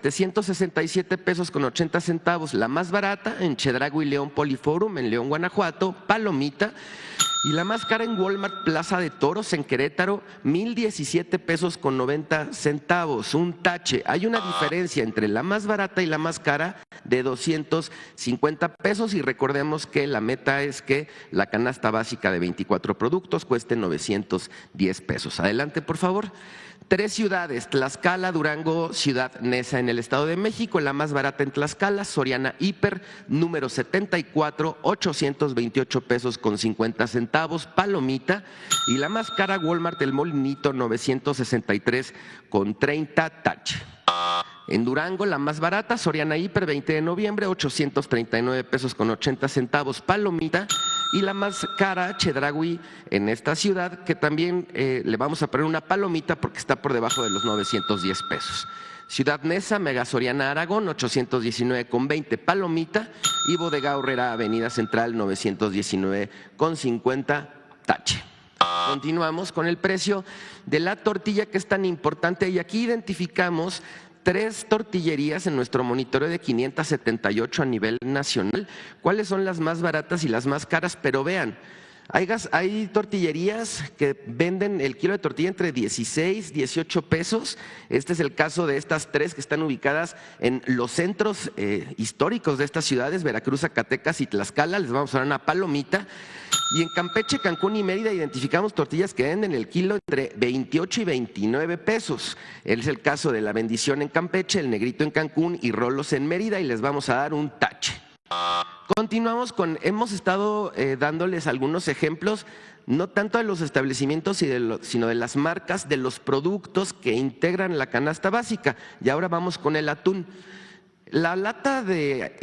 767 pesos con 80 centavos, la más barata en Chedraui León Poliforum en León, Guanajuato, palomita. Y la más cara en Walmart Plaza de Toros en Querétaro, 1,017 pesos con 90 centavos, un tache. Hay una diferencia entre la más barata y la más cara de 250 pesos y recordemos que la meta es que la canasta básica de 24 productos cueste 910 pesos. Adelante, por favor. 3 ciudades, Tlaxcala, Durango, Ciudad Neza en el Estado de México, la más barata en Tlaxcala, Soriana Hiper, número 74, 828 pesos con 50 centavos, palomita, y la más cara Walmart El Molinito, 963 con 30, tache. En Durango, la más barata, Soriana Hiper, 20 de noviembre, 839 pesos con 80 centavos, palomita. Y la más cara, Chedraui, en esta ciudad, que también le vamos a poner una palomita porque está por debajo de los 910 pesos. Ciudad Neza, Mega Soriana Aragón, 819 con 20, palomita. Y Bodega Aurrera, Avenida Central, 919 con 50, tache. Continuamos con el precio de la tortilla, que es tan importante, y aquí identificamos 3 tortillerías en nuestro monitoreo de 578 a nivel nacional. ¿Cuáles son las más baratas y las más caras? Pero vean, hay tortillerías que venden el kilo de tortilla entre 16, 18 pesos. Este es el caso de estas 3 que están ubicadas en los centros históricos de estas ciudades, Veracruz, Zacatecas y Tlaxcala. Les vamos a dar una palomita. Y en Campeche, Cancún y Mérida identificamos tortillas que venden el kilo entre 28 y 29 pesos. Es el caso de La Bendición en Campeche, El Negrito en Cancún y Rolos en Mérida, y les vamos a dar un tache. Continuamos hemos estado dándoles algunos ejemplos, no tanto de los establecimientos sino de las marcas, de los productos que integran la canasta básica. Y ahora vamos con el atún. La lata de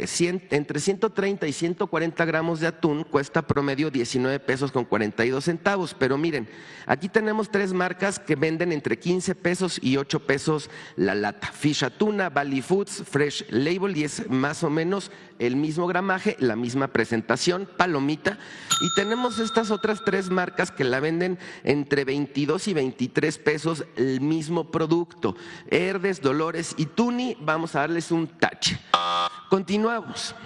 entre 130 y 140 gramos de atún cuesta promedio 19 pesos con 42 centavos, pero miren, aquí tenemos 3 marcas que venden entre 15 pesos y 8 pesos la lata. Fish Atuna, Valley Foods, Fresh Label, y es más o menos el mismo gramaje, la misma presentación, palomita. Y tenemos estas otras 3 marcas que la venden entre 22 y 23 pesos el mismo producto. Herdes, Dolores y Tuni, vamos a darles un tache. Continuamos.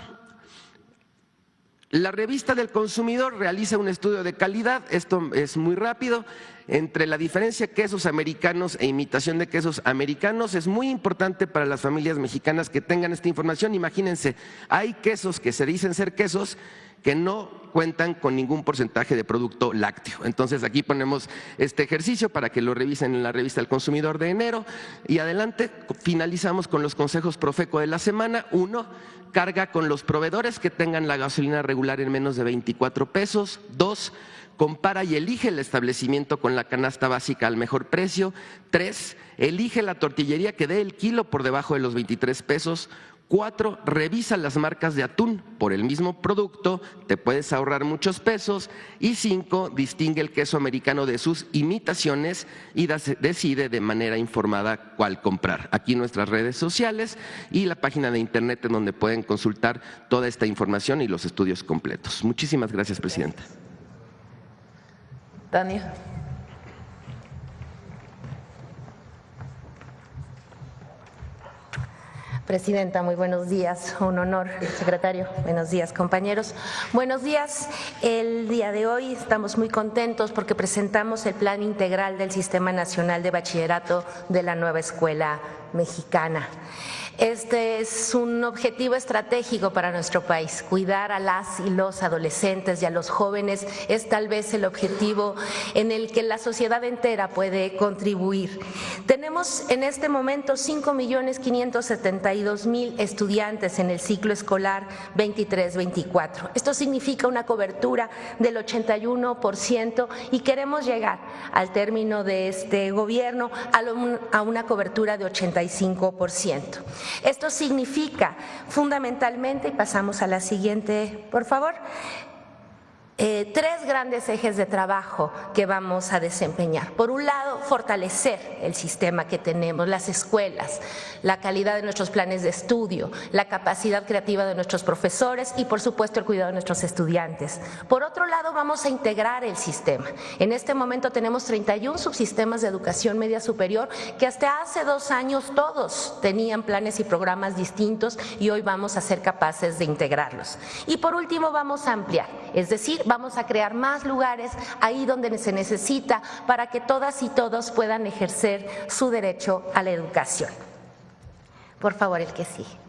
La revista del consumidor realiza un estudio de calidad, esto es muy rápido, entre la diferencia de quesos americanos e imitación de quesos americanos. Es muy importante para las familias mexicanas que tengan esta información. Imagínense, hay quesos que se dicen ser quesos que no cuentan con ningún porcentaje de producto lácteo. Entonces aquí ponemos este ejercicio para que lo revisen en la revista del consumidor de enero. Y adelante, finalizamos con los consejos Profeco de la semana. 1, carga con los proveedores que tengan la gasolina regular en menos de 24 pesos. 2, compara y elige el establecimiento con la canasta básica al mejor precio. 3, elige la tortillería que dé el kilo por debajo de los 23 pesos. 4, revisa las marcas de atún por el mismo producto, te puedes ahorrar muchos pesos. Y 5, distingue el queso americano de sus imitaciones y decide de manera informada cuál comprar. Aquí nuestras redes sociales y la página de internet en donde pueden consultar toda esta información y los estudios completos. Muchísimas gracias, presidenta. Tania. Presidenta, muy buenos días, un honor. Secretario, buenos días, compañeros. Buenos días. El día de hoy estamos muy contentos porque presentamos el Plan Integral del Sistema Nacional de Bachillerato de la Nueva Escuela Mexicana. Este es un objetivo estratégico para nuestro país. Cuidar a las y los adolescentes y a los jóvenes es tal vez el objetivo en el que la sociedad entera puede contribuir. Tenemos en este momento 5.572.000 estudiantes en el ciclo escolar 23-24. Esto significa una cobertura del 81% y queremos llegar al término de este gobierno a una cobertura de 85%. Esto significa fundamentalmente, y pasamos a la siguiente, por favor, tres grandes ejes de trabajo que vamos a desempeñar. Por un lado, fortalecer el sistema que tenemos, las escuelas, la calidad de nuestros planes de estudio, la capacidad creativa de nuestros profesores y, por supuesto, el cuidado de nuestros estudiantes. Por otro lado, vamos a integrar el sistema. En este momento tenemos 31 subsistemas de educación media superior que hasta hace 2 años todos tenían planes y programas distintos y hoy vamos a ser capaces de integrarlos. Y por último, vamos a ampliar, es decir, vamos a crear más lugares ahí donde se necesita para que todas y todos puedan ejercer su derecho a la educación. Por favor, el que sigue.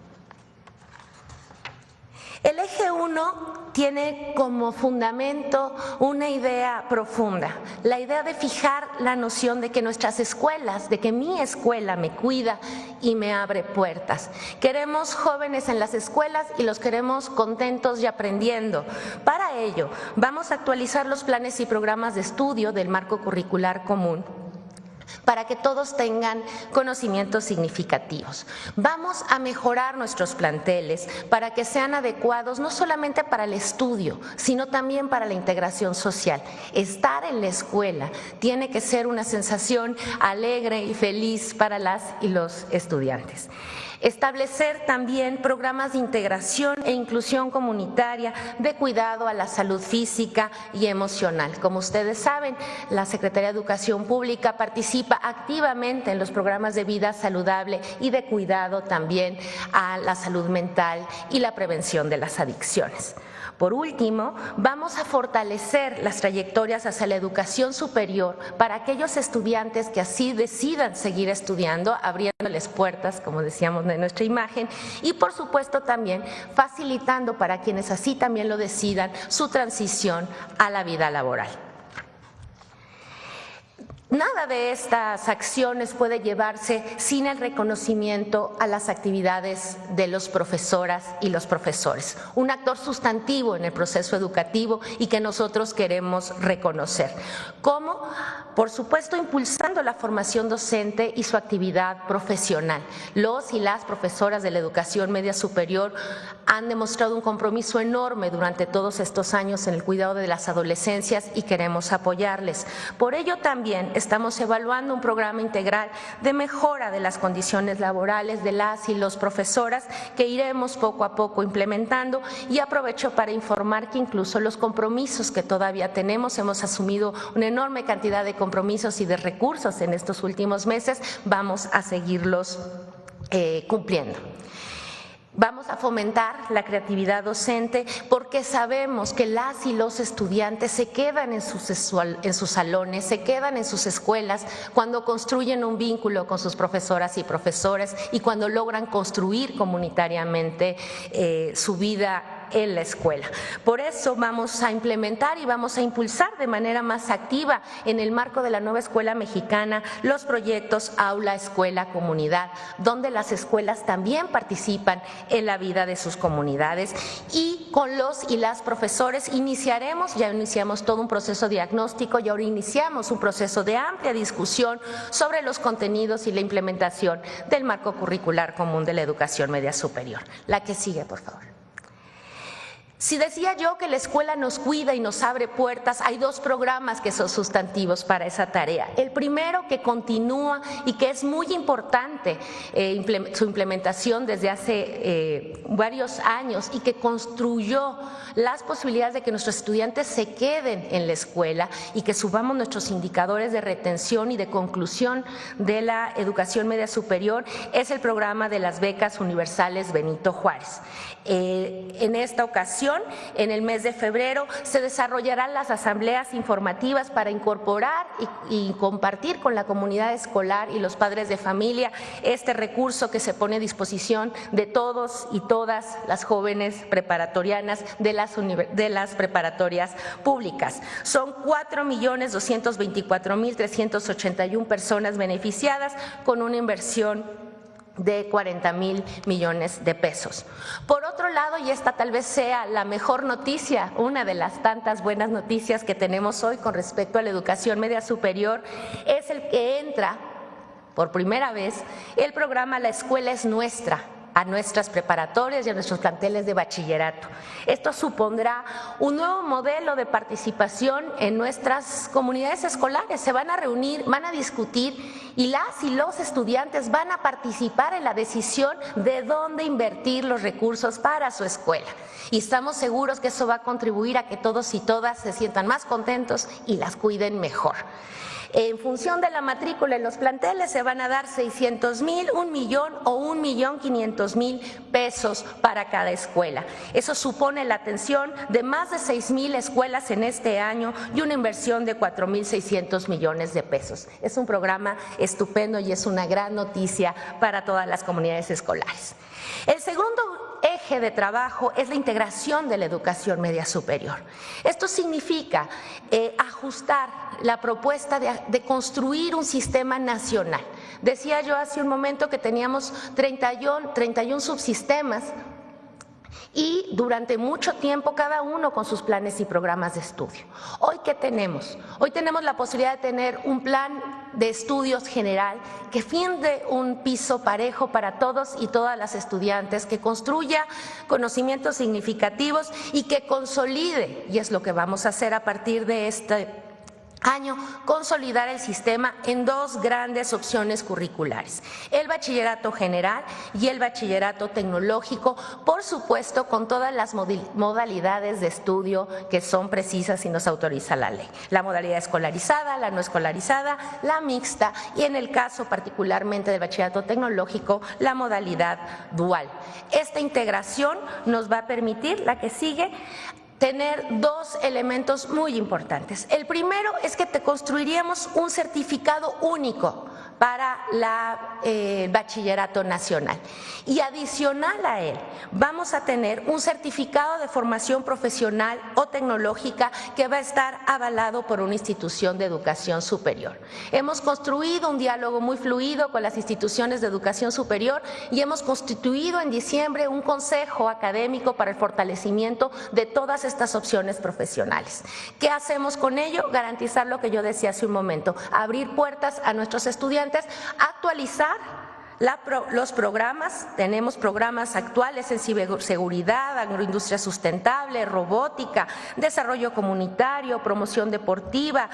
El eje 1 tiene como fundamento una idea profunda, la idea de fijar la noción de que nuestras escuelas, de que mi escuela me cuida y me abre puertas. Queremos jóvenes en las escuelas y los queremos contentos y aprendiendo. Para ello, vamos a actualizar los planes y programas de estudio del marco curricular común, para que todos tengan conocimientos significativos. Vamos a mejorar nuestros planteles para que sean adecuados no solamente para el estudio, sino también para la integración social. Estar en la escuela tiene que ser una sensación alegre y feliz para las y los estudiantes. Establecer también programas de integración e inclusión comunitaria de cuidado a la salud física y emocional. Como ustedes saben, la Secretaría de Educación Pública participa activamente en los programas de vida saludable y de cuidado también a la salud mental y la prevención de las adicciones. Por último, vamos a fortalecer las trayectorias hacia la educación superior para aquellos estudiantes que así decidan seguir estudiando, abriéndoles puertas, como decíamos de nuestra imagen, y por supuesto también facilitando para quienes así también lo decidan su transición a la vida laboral. Nada de estas acciones puede llevarse sin el reconocimiento a las actividades de los profesoras y los profesores, un actor sustantivo en el proceso educativo y que nosotros queremos reconocer. ¿Cómo? Por supuesto, impulsando la formación docente y su actividad profesional. Los y las profesoras de la educación media superior han demostrado un compromiso enorme durante todos estos años en el cuidado de las adolescencias y queremos apoyarles. Por ello también estamos evaluando un programa integral de mejora de las condiciones laborales de las y los profesoras que iremos poco a poco implementando, y aprovecho para informar que incluso los compromisos que todavía tenemos, hemos asumido una enorme cantidad de compromisos y de recursos en estos últimos meses, vamos a seguirlos cumpliendo. Vamos a fomentar la creatividad docente porque sabemos que las y los estudiantes se quedan en sus salones, se quedan en sus escuelas cuando construyen un vínculo con sus profesoras y profesores y cuando logran construir comunitariamente su vida en la escuela. Por eso vamos a implementar y vamos a impulsar de manera más activa en el marco de la nueva escuela mexicana los proyectos Aula, Escuela, Comunidad, donde las escuelas también participan en la vida de sus comunidades, y con los y las profesores ya iniciamos todo un proceso diagnóstico y ahora iniciamos un proceso de amplia discusión sobre los contenidos y la implementación del marco curricular común de la educación media superior. La que sigue, por favor. Si decía yo que la escuela nos cuida y nos abre puertas, hay dos programas que son sustantivos para esa tarea. El primero, que continúa y que es muy importante su implementación desde hace varios años y que construyó las posibilidades de que nuestros estudiantes se queden en la escuela y que subamos nuestros indicadores de retención y de conclusión de la educación media superior, es el programa de las becas universales Benito Juárez. En esta ocasión, en el mes de febrero, se desarrollarán las asambleas informativas para incorporar y compartir con la comunidad escolar y los padres de familia este recurso que se pone a disposición de todos y todas las jóvenes preparatorianas de las preparatorias públicas. Son 4.224.381 personas beneficiadas con una inversión de 40,000 millones de pesos. Por otro lado, y esta tal vez sea la mejor noticia, una de las tantas buenas noticias que tenemos hoy con respecto a la educación media superior, es el que entra por primera vez el programa La Escuela es Nuestra a nuestras preparatorias y a nuestros planteles de bachillerato. Esto supondrá un nuevo modelo de participación en nuestras comunidades escolares. Se van a reunir, van a discutir y las y los estudiantes van a participar en la decisión de dónde invertir los recursos para su escuela. Y estamos seguros que eso va a contribuir a que todos y todas se sientan más contentos y las cuiden mejor. En función de la matrícula en los planteles se van a dar 600,000, 1,000,000 o 1,500,000 pesos para cada escuela. Eso supone la atención de más de 6,000 escuelas en este año y una inversión de 4,600 millones de pesos. Es un programa estupendo y es una gran noticia para todas las comunidades escolares. El segundo eje de trabajo es la integración de la educación media superior. Esto significa ajustar la propuesta de construir un sistema nacional. Decía yo hace un momento que teníamos 31 subsistemas y durante mucho tiempo cada uno con sus planes y programas de estudio. ¿Hoy qué tenemos? Hoy tenemos la posibilidad de tener un plan de estudios general que finde un piso parejo para todos y todas las estudiantes, que construya conocimientos significativos y que consolide, y es lo que vamos a hacer a partir de este año, consolidar el sistema en dos grandes opciones curriculares: el bachillerato general y el bachillerato tecnológico, por supuesto con todas las modalidades de estudio que son precisas y nos autoriza la ley: la modalidad escolarizada, la no escolarizada, la mixta y, en el caso particularmente del bachillerato tecnológico, la modalidad dual. Esta integración nos va a permitir, la que sigue, tener dos elementos muy importantes. El primero es que te construiríamos un certificado único para el bachillerato nacional, y adicional a él vamos a tener un certificado de formación profesional o tecnológica que va a estar avalado por una institución de educación superior. Hemos construido un diálogo muy fluido con las instituciones de educación superior y hemos constituido en diciembre un consejo académico para el fortalecimiento de todas estas opciones profesionales. ¿Qué hacemos con ello? Garantizar lo que yo decía hace un momento: abrir puertas a nuestros estudiantes, actualizar los programas. Tenemos programas actuales en ciberseguridad, agroindustria sustentable, robótica, desarrollo comunitario, promoción deportiva,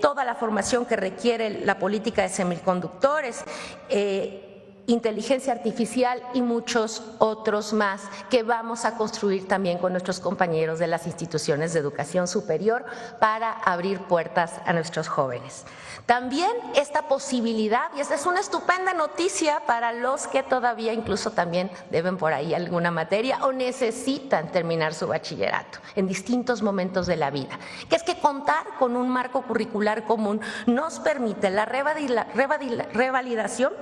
toda la formación que requiere la política de semiconductores, inteligencia artificial y muchos otros más que vamos a construir también con nuestros compañeros de las instituciones de educación superior para abrir puertas a nuestros jóvenes. También esta posibilidad, y esta es una estupenda noticia para los que todavía incluso también deben por ahí alguna materia o necesitan terminar su bachillerato en distintos momentos de la vida, que es que contar con un marco curricular común nos permite la revalidación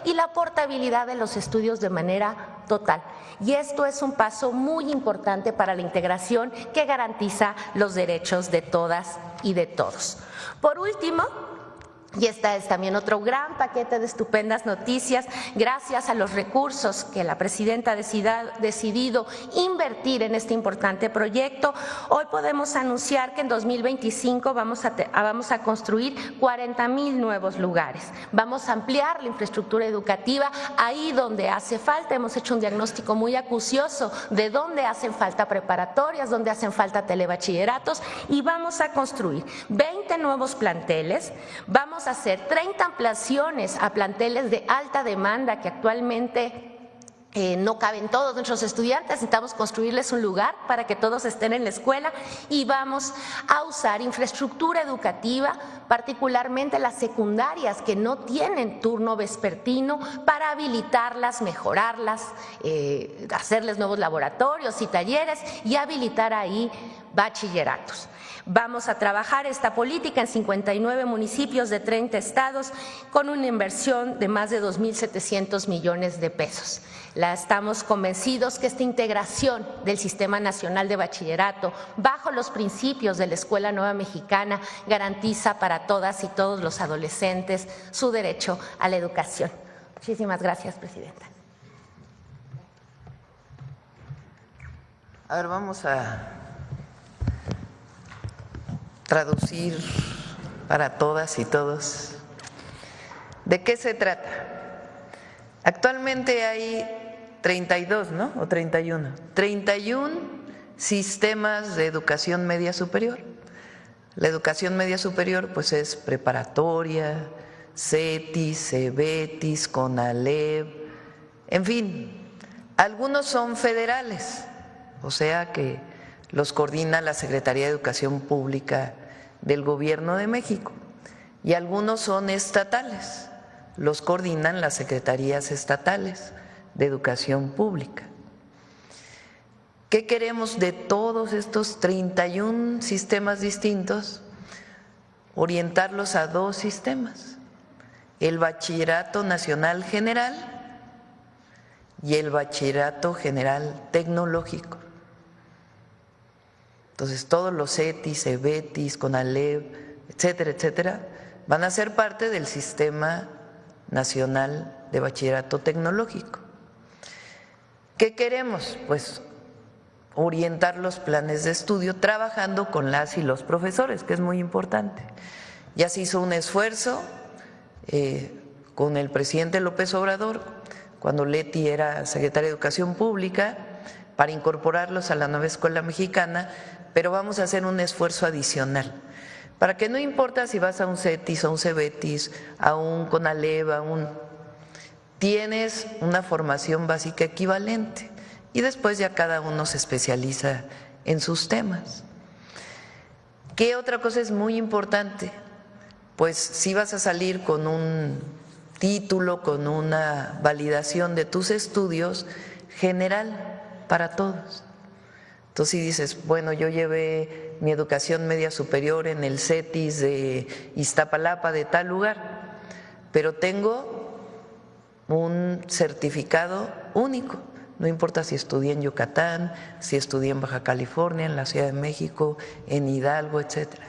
y la portabilidad de los estudios de manera total. Y esto es un paso muy importante para la integración que garantiza los derechos de todas y de todos. Por último, y esta es también otro gran paquete de estupendas noticias, gracias a los recursos que la presidenta ha decidido invertir en este importante proyecto, hoy podemos anunciar que en 2025 vamos a construir 40,000 nuevos lugares. Vamos a ampliar la infraestructura educativa ahí donde hace falta. Hemos hecho un diagnóstico muy acucioso de dónde hacen falta preparatorias, dónde hacen falta telebachilleratos, y vamos a construir 20 nuevos planteles. Vamos a hacer 30 ampliaciones a planteles de alta demanda que actualmente no caben todos nuestros estudiantes. Necesitamos construirles un lugar para que todos estén en la escuela, y vamos a usar infraestructura educativa, particularmente las secundarias que no tienen turno vespertino, para habilitarlas, mejorarlas, hacerles nuevos laboratorios y talleres y habilitar ahí bachilleratos. Vamos a trabajar esta política en 59 municipios de 30 estados con una inversión de más de 2,700 millones de pesos. Estamos convencidos que esta integración del Sistema Nacional de Bachillerato bajo los principios de la Escuela Nueva Mexicana garantiza para todas y todos los adolescentes su derecho a la educación. Muchísimas gracias, presidenta. A ver, vamos a traducir para todas y todos. ¿De qué se trata? Actualmente hay 32, ¿no? O 31. 31 sistemas de educación media superior. La educación media superior pues es preparatoria, CETIS, CEBETIS, CONALEP, en fin, algunos son federales, o sea que los coordina la Secretaría de Educación Pública del Gobierno de México, y algunos son estatales, los coordinan las secretarías estatales de Educación Pública. ¿Qué queremos de todos estos 31 sistemas distintos? Orientarlos a dos sistemas, el Bachillerato Nacional General y el Bachillerato General Tecnológico. Entonces todos los CETIS, CEBETIS, CONALEP, etcétera, etcétera, van a ser parte del Sistema Nacional de Bachillerato Tecnológico. ¿Qué queremos? Pues orientar los planes de estudio trabajando con las y los profesores, que es muy importante. Ya se hizo un esfuerzo con el presidente López Obrador, cuando Leti era secretaria de Educación Pública, para incorporarlos a la nueva escuela mexicana, pero vamos a hacer un esfuerzo adicional, para que no importa si vas a un CETIS, a un CEBETIS, a un CONALEP, tienes una formación básica equivalente. Y después ya cada uno se especializa en sus temas. ¿Qué otra cosa es muy importante? Pues si vas a salir con un título, con una validación de tus estudios general para todos. Entonces si dices, bueno, yo llevé mi educación media superior en el CETIS de Iztapalapa, de tal lugar, pero tengo un certificado único. No importa si estudié en Yucatán, si estudié en Baja California, en la Ciudad de México, en Hidalgo, etcétera.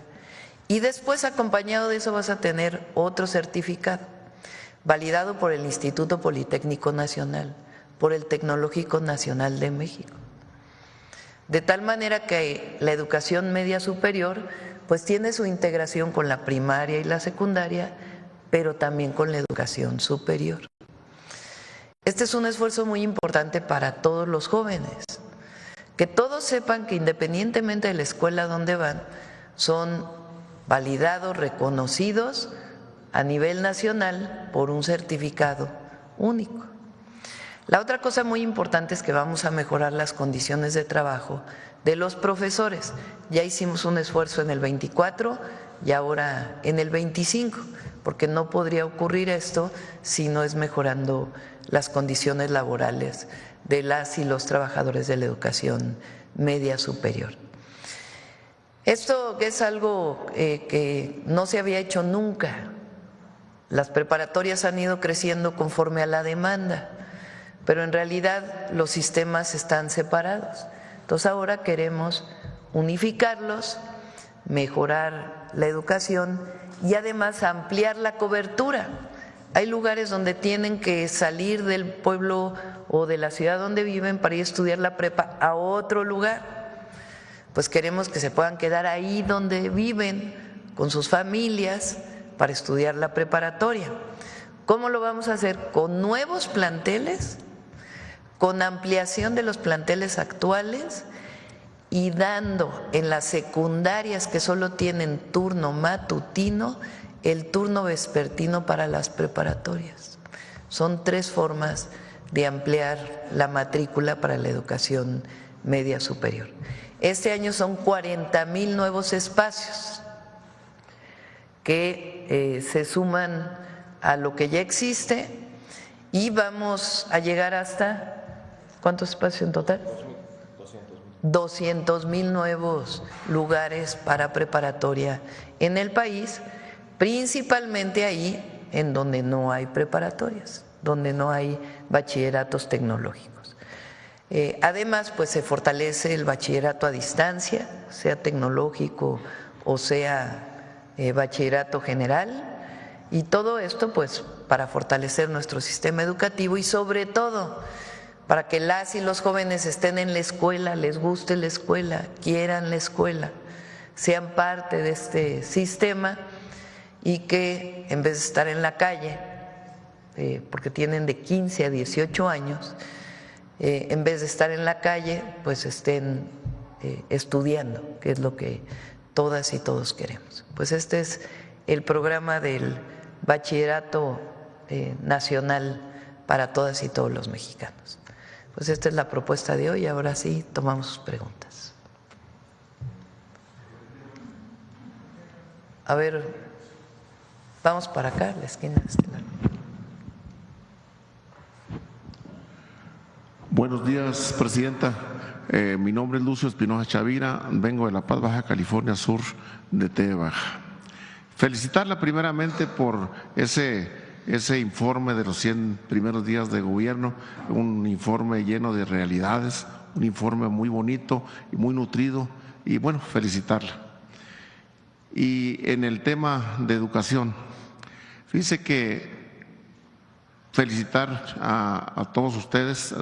Y después, acompañado de eso, vas a tener otro certificado, validado por el Instituto Politécnico Nacional, por el Tecnológico Nacional de México. De tal manera que la educación media superior pues tiene su integración con la primaria y la secundaria, pero también con la educación superior. Este es un esfuerzo muy importante para todos los jóvenes, que todos sepan que independientemente de la escuela donde van, son validados, reconocidos a nivel nacional por un certificado único. La otra cosa muy importante es que vamos a mejorar las condiciones de trabajo de los profesores. Ya hicimos un esfuerzo en el 24 y ahora en el 25, porque no podría ocurrir esto si no es mejorando las condiciones laborales de las y los trabajadores de la educación media superior. Esto es algo que no se había hecho nunca. Las preparatorias han ido creciendo conforme a la demanda, pero en realidad los sistemas están separados. Entonces ahora queremos unificarlos, mejorar la educación y además ampliar la cobertura. Hay lugares donde tienen que salir del pueblo o de la ciudad donde viven para ir a estudiar la prepa a otro lugar. Pues queremos que se puedan quedar ahí donde viven con sus familias para estudiar la preparatoria. ¿Cómo lo vamos a hacer? Con nuevos planteles, con ampliación de los planteles actuales y dando en las secundarias que solo tienen turno matutino el turno vespertino para las preparatorias. Son 3 formas de ampliar la matrícula para la educación media superior. Este año son 40,000 nuevos espacios que se suman a lo que ya existe y vamos a llegar hasta, ¿cuántos espacios en total? 200,000 nuevos lugares para preparatoria en el país, principalmente ahí en donde no hay preparatorias, donde no hay bachilleratos tecnológicos. Además, pues se fortalece el bachillerato a distancia, sea tecnológico o sea bachillerato general, y todo esto pues para fortalecer nuestro sistema educativo y sobre todo para que las y los jóvenes estén en la escuela, les guste la escuela, quieran la escuela, sean parte de este sistema y que en vez de estar en la calle, porque tienen de 15 a 18 años, en vez de estar en la calle, pues estén estudiando, que es lo que todas y todos queremos. Pues este es el programa del Bachillerato Nacional para todas y todos los mexicanos. Pues esta es la propuesta de hoy. Ahora sí, tomamos sus preguntas. A ver, vamos para acá, la esquina de este lado. Buenos días, presidenta. Mi nombre es Lucio Espinosa Chavira, vengo de La Paz, Baja California Sur, de T Baja. Felicitarla primeramente por ese informe de los 100 primeros días de gobierno, un informe lleno de realidades, un informe muy bonito y muy nutrido, y bueno, felicitarla. Y en el tema de educación, fíjese que felicitar a todos ustedes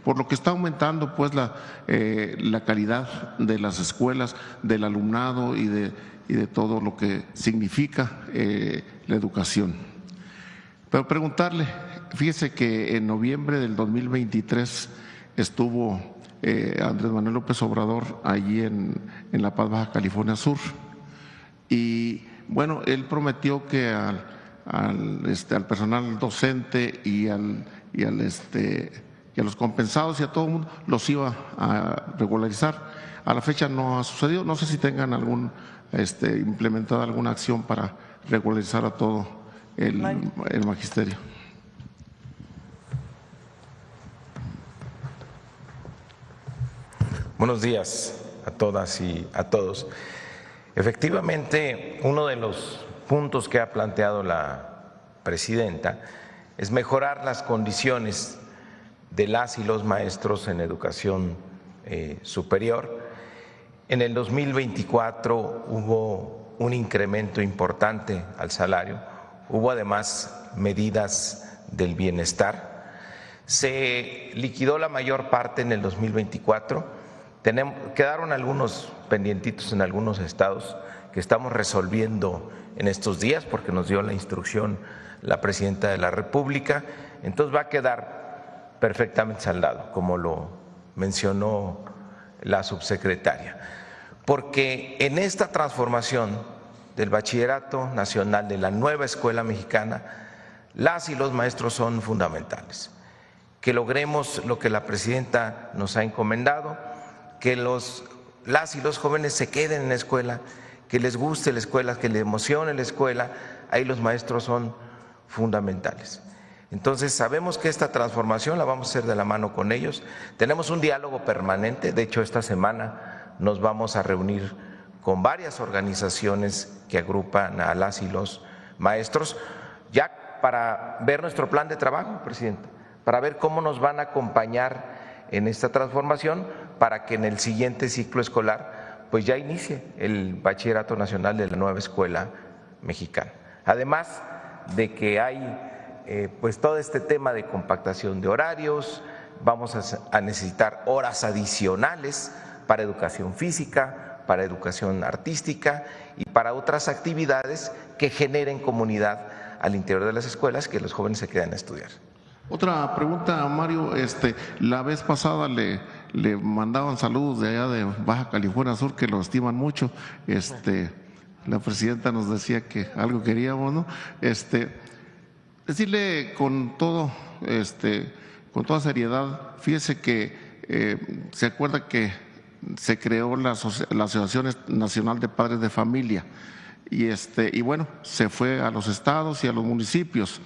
por lo que está aumentando pues la calidad de las escuelas, del alumnado y de todo lo que significa la educación. Pero preguntarle, fíjese que en noviembre del 2023 estuvo Andrés Manuel López Obrador allí en La Paz, Baja California Sur, y bueno, él prometió que al personal docente y a los compensados y a todo el mundo los iba a regularizar. A la fecha no ha sucedido. No sé si tengan implementada alguna acción para regularizar a todo el magisterio. Buenos días a todas y a todos. Efectivamente, uno de los puntos que ha planteado la presidenta es mejorar las condiciones de las y los maestros en educación superior. En el 2024 hubo un incremento importante al salario, hubo además medidas del bienestar. Se liquidó la mayor parte en el 2024. Quedaron algunos pendientitos en algunos estados que estamos resolviendo en estos días porque nos dio la instrucción la presidenta de la República. Entonces va a quedar perfectamente saldado, como lo mencionó la subsecretaria, porque en esta transformación del Bachillerato Nacional, de la nueva escuela mexicana, las y los maestros son fundamentales. Que logremos lo que la presidenta nos ha encomendado, que las y los jóvenes se queden en la escuela, que les guste la escuela, que les emocione la escuela, ahí los maestros son fundamentales. Entonces sabemos que esta transformación la vamos a hacer de la mano con ellos. Tenemos un diálogo permanente, de hecho esta semana nos vamos a reunir con varias organizaciones que agrupan a las y los maestros, ya para ver nuestro plan de trabajo, presidente, para ver cómo nos van a acompañar en esta transformación para que en el siguiente ciclo escolar pues ya inicie el Bachillerato Nacional de la nueva escuela mexicana. Además de que hay pues todo este tema de compactación de horarios, vamos a necesitar horas adicionales para educación física, para educación artística y para otras actividades que generen comunidad al interior de las escuelas, que los jóvenes se queden a estudiar. Otra pregunta, Mario. La vez pasada le mandaban saludos de allá de Baja California Sur, que lo estiman mucho. La presidenta nos decía que algo queríamos, ¿no? Decirle con toda seriedad, fíjese que se acuerda que se creó la Asociación Nacional de Padres de Familia y bueno, se fue a los estados y a los municipios.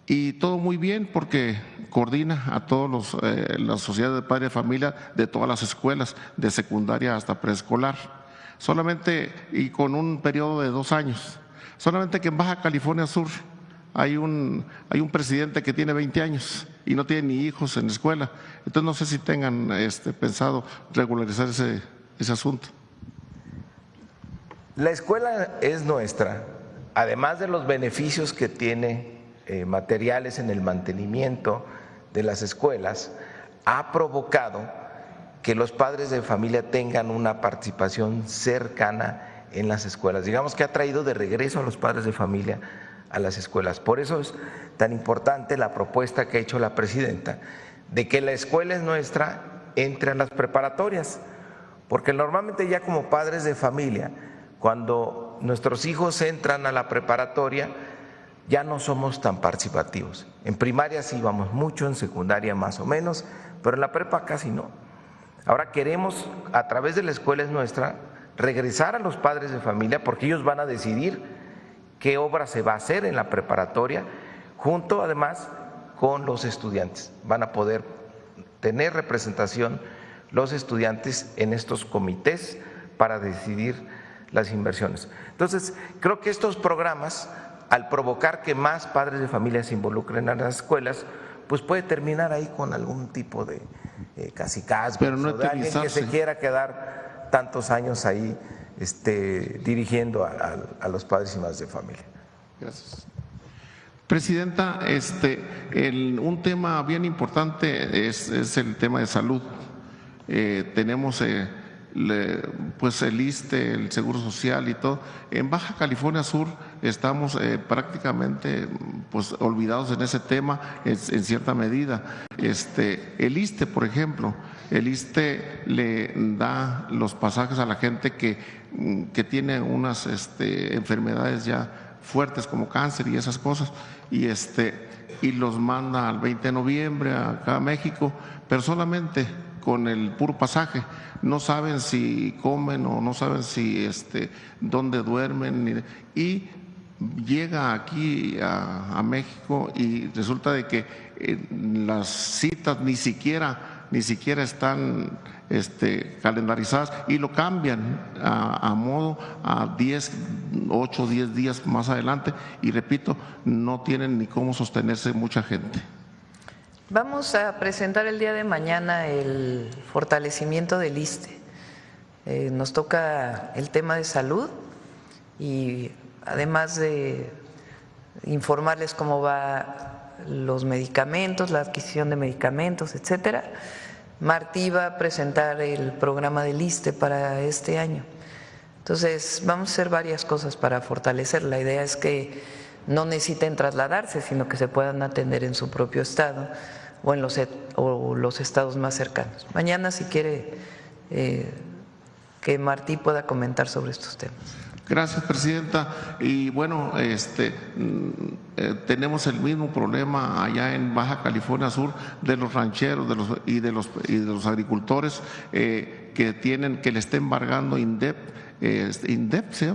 Y todo muy bien porque coordina a todos las sociedades de padres de familia de todas las escuelas, de secundaria hasta preescolar, solamente y con un periodo de 2 años. Solamente que en Baja California Sur hay un presidente que tiene 20 años y no tiene ni hijos en la escuela. Entonces no sé si tengan pensado regularizar ese asunto. La escuela es nuestra, además de los beneficios que tiene materiales en el mantenimiento de las escuelas, ha provocado que los padres de familia tengan una participación cercana en las escuelas. Digamos que ha traído de regreso a los padres de familia a las escuelas. Por eso es tan importante la propuesta que ha hecho la presidenta de que la escuela es nuestra entre a las preparatorias, porque normalmente ya como padres de familia, cuando nuestros hijos entran a la preparatoria, ya no somos tan participativos. En primaria sí vamos mucho, en secundaria más o menos, pero en la prepa casi no. Ahora queremos, a través de la escuela es nuestra, regresar a los padres de familia, porque ellos van a decidir qué obra se va a hacer en la preparatoria, junto además con los estudiantes. Van a poder tener representación los estudiantes en estos comités para decidir las inversiones. Entonces, creo que estos programas, al provocar que más padres de familia se involucren en las escuelas, pues puede terminar ahí con algún tipo de cacicazgo, pero no o de alguien que se quiera quedar tantos años ahí dirigiendo a los padres y madres de familia. Gracias. Presidenta, un tema bien importante es el tema de salud. Tenemos pues el ISSSTE, el Seguro Social y todo. En Baja California Sur estamos prácticamente pues olvidados en ese tema en cierta medida. El ISSSTE, por ejemplo, el ISSSTE le da los pasajes a la gente que tiene unas enfermedades ya fuertes como cáncer y esas cosas, y los manda al 20 de noviembre acá a México, pero solamente con el puro pasaje. No saben si comen o no saben si dónde duermen, y llega aquí a México y resulta de que las citas ni siquiera están calendarizadas, y lo cambian a modo a 8 o 10 días más adelante, y repito, no tienen ni cómo sostenerse mucha gente. Vamos a presentar el día de mañana el fortalecimiento del ISSSTE. Nos toca el tema de salud, y además de informarles cómo va los medicamentos, la adquisición de medicamentos, etcétera, Martí va a presentar el programa del ISSSTE para este año. Entonces vamos a hacer varias cosas para fortalecer. La idea es que no necesiten trasladarse, sino que se puedan atender en su propio estado o en los estados más cercanos. Mañana, si quiere, que Martí pueda comentar sobre estos temas. Gracias, presidenta. Y bueno, tenemos el mismo problema allá en Baja California Sur de los rancheros y de los agricultores que le está embargando INDEP, ¿sí?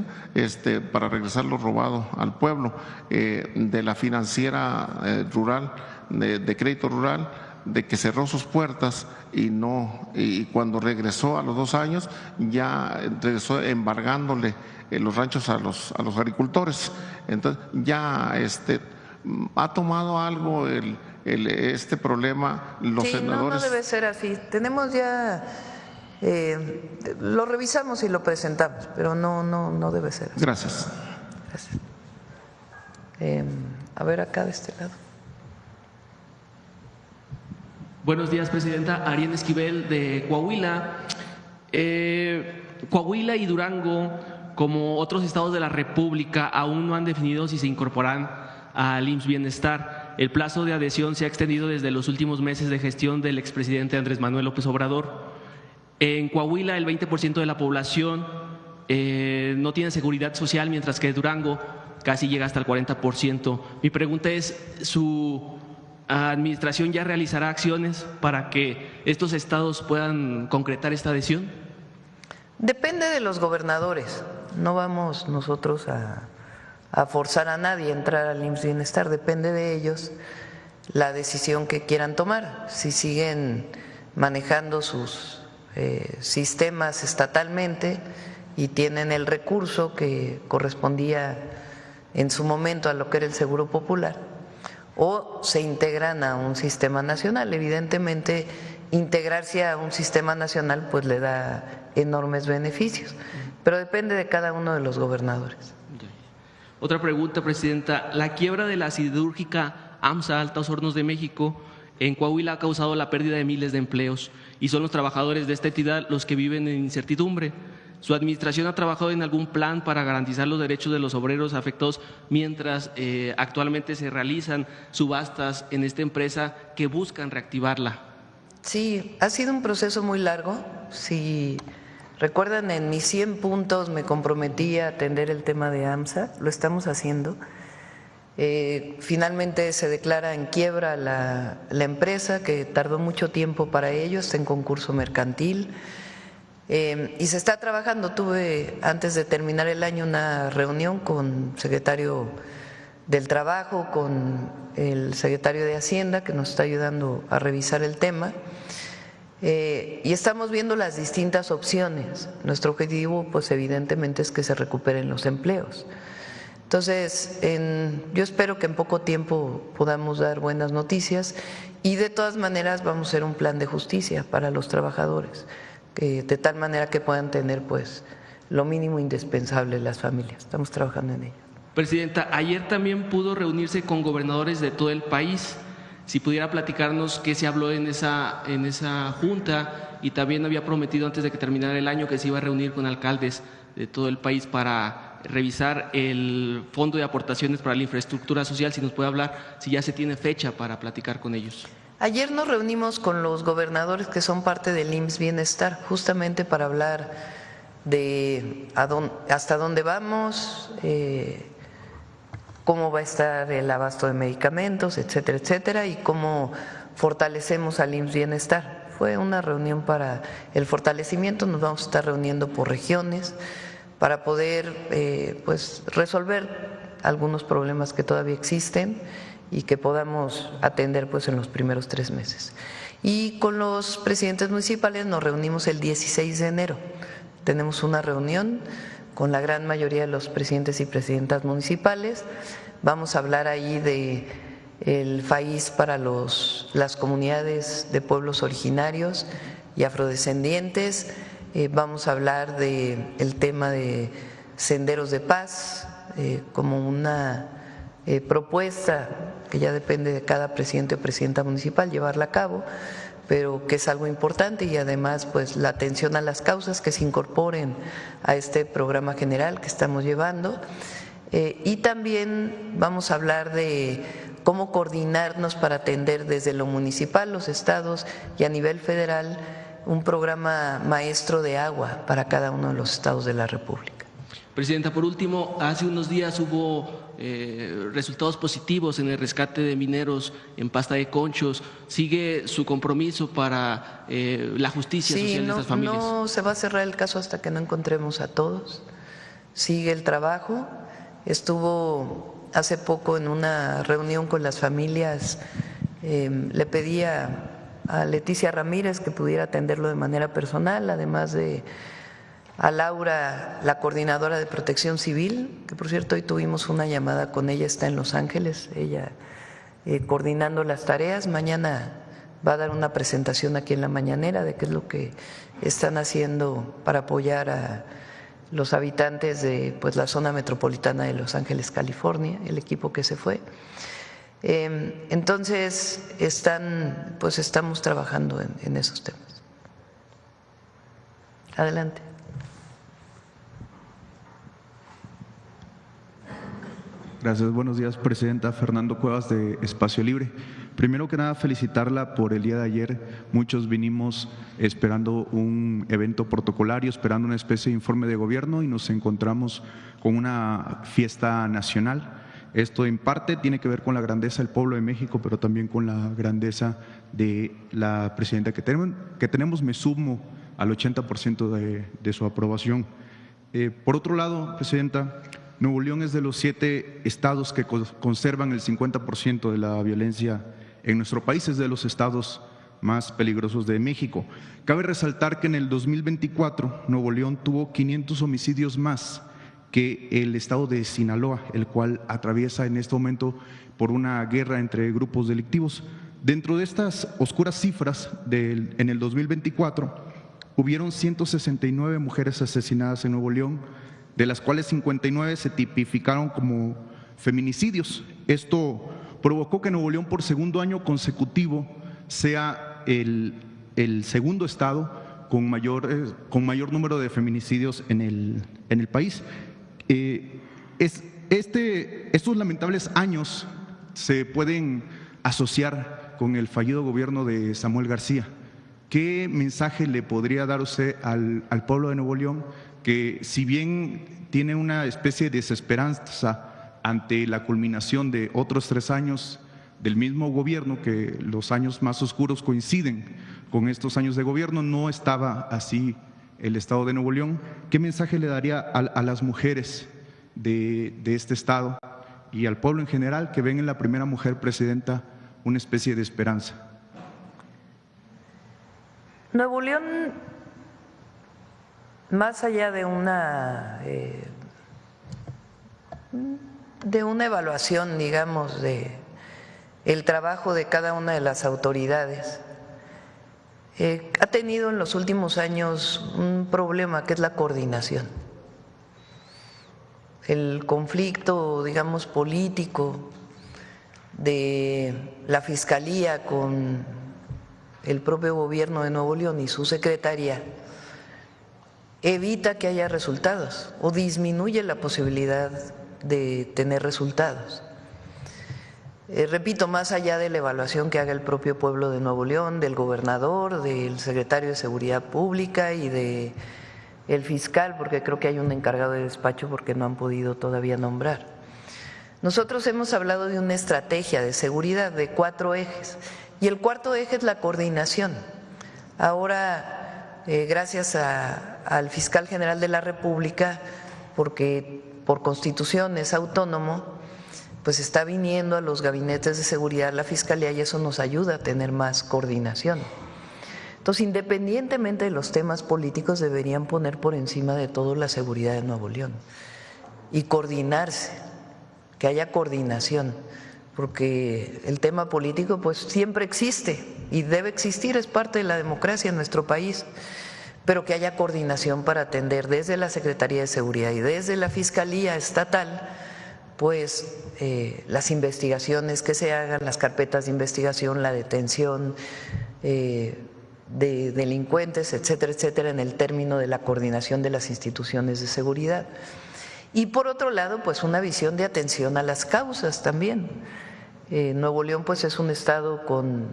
Para regresar lo robado al pueblo, de la financiera rural, de crédito rural, de que cerró sus puertas y cuando regresó a los 2 años ya regresó embargándole los ranchos a los agricultores. Entonces ya ha tomado algo este problema los senadores. No debe ser así. Tenemos ya lo revisamos y lo presentamos, pero no debe ser así. Gracias. A ver, acá de este lado. Buenos días, presidenta. Ariel Esquivel, de Coahuila. Coahuila y Durango, como otros estados de la República, aún no han definido si se incorporan al IMSS Bienestar. El plazo de adhesión se ha extendido desde los últimos meses de gestión del expresidente Andrés Manuel López Obrador. En Coahuila, el 20% de la población no tiene seguridad social, mientras que Durango casi llega hasta el 40%. Mi pregunta es, ¿su administración ya realizará acciones para que estos estados puedan concretar esta adhesión? Depende de los gobernadores. No vamos nosotros a forzar a nadie a entrar al IMSS Bienestar. Depende de ellos la decisión que quieran tomar. Si siguen manejando sus sistemas estatalmente y tienen el recurso que correspondía en su momento a lo que era el Seguro Popular, o se integran a un sistema nacional. Evidentemente, integrarse a un sistema nacional pues le da enormes beneficios, pero depende de cada uno de los gobernadores. Otra pregunta, presidenta. La quiebra de la siderúrgica AMSA Altos Hornos de México en Coahuila ha causado la pérdida de miles de empleos, y son los trabajadores de esta entidad los que viven en incertidumbre. ¿Su administración ha trabajado en algún plan para garantizar los derechos de los obreros afectados mientras actualmente se realizan subastas en esta empresa que buscan reactivarla? Sí, ha sido un proceso muy largo. Si recuerdan, en mis 100 puntos me comprometí a atender el tema de AMSA, lo estamos haciendo. Finalmente se declara en quiebra la empresa, que tardó mucho tiempo para ello, está en concurso mercantil. Y se está trabajando. Tuve antes de terminar el año una reunión con el secretario del Trabajo, con el secretario de Hacienda, que nos está ayudando a revisar el tema, y estamos viendo las distintas opciones. Nuestro objetivo, pues evidentemente, es que se recuperen los empleos. Entonces, yo espero que en poco tiempo podamos dar buenas noticias, y de todas maneras vamos a hacer un plan de justicia para los trabajadores, de tal manera que puedan tener pues lo mínimo indispensable las familias. Estamos trabajando en ello. Presidenta, ayer también pudo reunirse con gobernadores de todo el país. Si pudiera platicarnos qué se habló en esa junta, y también había prometido antes de que terminara el año que se iba a reunir con alcaldes de todo el país para revisar el Fondo de Aportaciones para la Infraestructura Social. Si nos puede hablar si ya se tiene fecha para platicar con ellos. Ayer nos reunimos con los gobernadores que son parte del IMSS Bienestar, justamente para hablar de hasta dónde vamos, cómo va a estar el abasto de medicamentos, etcétera, etcétera, y cómo fortalecemos al IMSS Bienestar. Fue una reunión para el fortalecimiento. Nos vamos a estar reuniendo por regiones para poder pues resolver algunos problemas que todavía existen y que podamos atender pues en los primeros 3 meses. Y con los presidentes municipales nos reunimos el 16 de enero. Tenemos una reunión con la gran mayoría de los presidentes y presidentas municipales. Vamos a hablar ahí de el FAIS para las comunidades de pueblos originarios y afrodescendientes. Vamos a hablar del tema de senderos de paz como una propuesta que ya depende de cada presidente o presidenta municipal llevarla a cabo, pero que es algo importante, y además pues la atención a las causas que se incorporen a este programa general que estamos llevando. Y también vamos a hablar de cómo coordinarnos para atender desde lo municipal, los estados y a nivel federal un programa maestro de agua para cada uno de los estados de la República. Presidenta, por último, hace unos días hubo resultados positivos en el rescate de mineros en Pasta de Conchos. ¿Sigue su compromiso para la justicia social de estas familias? No se va a cerrar el caso hasta que no encontremos a todos. Sigue el trabajo. Estuvo hace poco en una reunión con las familias, le pedía a Leticia Ramírez que pudiera atenderlo de manera personal, además de a Laura, la coordinadora de Protección Civil, que por cierto hoy tuvimos una llamada con ella, está en Los Ángeles, ella coordinando las tareas. Mañana va a dar una presentación aquí en la mañanera de qué es lo que están haciendo para apoyar a los habitantes de pues la zona metropolitana de Los Ángeles, California, el equipo que se fue. Entonces estamos trabajando en esos temas. Adelante. Gracias, buenos días, Presidenta. Fernando Cuevas, de Espacio Libre. Primero que nada, felicitarla por el día de ayer. Muchos vinimos esperando un evento protocolario, esperando una especie de informe de gobierno, y nos encontramos con una fiesta nacional. Esto en parte tiene que ver con la grandeza del pueblo de México, pero también con la grandeza de la presidenta que tenemos. Me sumo al 80% de su aprobación. Por otro lado, Presidenta, Nuevo León es de los 7 estados que conservan el 50% de la violencia en nuestro país, es de los estados más peligrosos de México. Cabe resaltar que en el 2024 Nuevo León tuvo 500 homicidios más que el estado de Sinaloa, el cual atraviesa en este momento por una guerra entre grupos delictivos. Dentro de estas oscuras cifras, en el 2024 hubieron 169 mujeres asesinadas en Nuevo León, de las cuales 59 se tipificaron como feminicidios. Esto provocó que Nuevo León por segundo año consecutivo sea el segundo estado con mayor número de feminicidios en el país. Estos lamentables años se pueden asociar con el fallido gobierno de Samuel García. ¿Qué mensaje le podría dar usted al pueblo de Nuevo León, que si bien tiene una especie de desesperanza ante la culminación de otros 3 años del mismo gobierno, que los años más oscuros coinciden con estos años de gobierno, no estaba así el estado de Nuevo León? ¿Qué mensaje le daría a las mujeres de este estado y al pueblo en general, que ven en la primera mujer presidenta una especie de esperanza? Nuevo León, más allá de una evaluación, digamos, de el trabajo de cada una de las autoridades, ha tenido en los últimos años un problema que es la coordinación. El conflicto, digamos, político de la Fiscalía con el propio gobierno de Nuevo León y su secretaría evita que haya resultados o disminuye la posibilidad de tener resultados. Repito, más allá de la evaluación que haga el propio pueblo de Nuevo León, del gobernador, del secretario de Seguridad Pública y del fiscal, porque creo que hay un encargado de despacho porque no han podido todavía nombrar. Nosotros hemos hablado de una estrategia de seguridad de 4 ejes y el cuarto eje es la coordinación. Ahora, gracias al fiscal general de la República, porque por Constitución es autónomo, pues está viniendo a los gabinetes de seguridad la Fiscalía y eso nos ayuda a tener más coordinación. Entonces, independientemente de los temas políticos, deberían poner por encima de todo la seguridad de Nuevo León y coordinarse, que haya coordinación, porque el tema político pues siempre existe y debe existir, es parte de la democracia en nuestro país, pero que haya coordinación para atender desde la Secretaría de Seguridad y desde la Fiscalía Estatal pues las investigaciones que se hagan, las carpetas de investigación, la detención de delincuentes, etcétera, etcétera, en el término de la coordinación de las instituciones de seguridad. Y por otro lado, pues una visión de atención a las causas también. Nuevo León pues es un estado con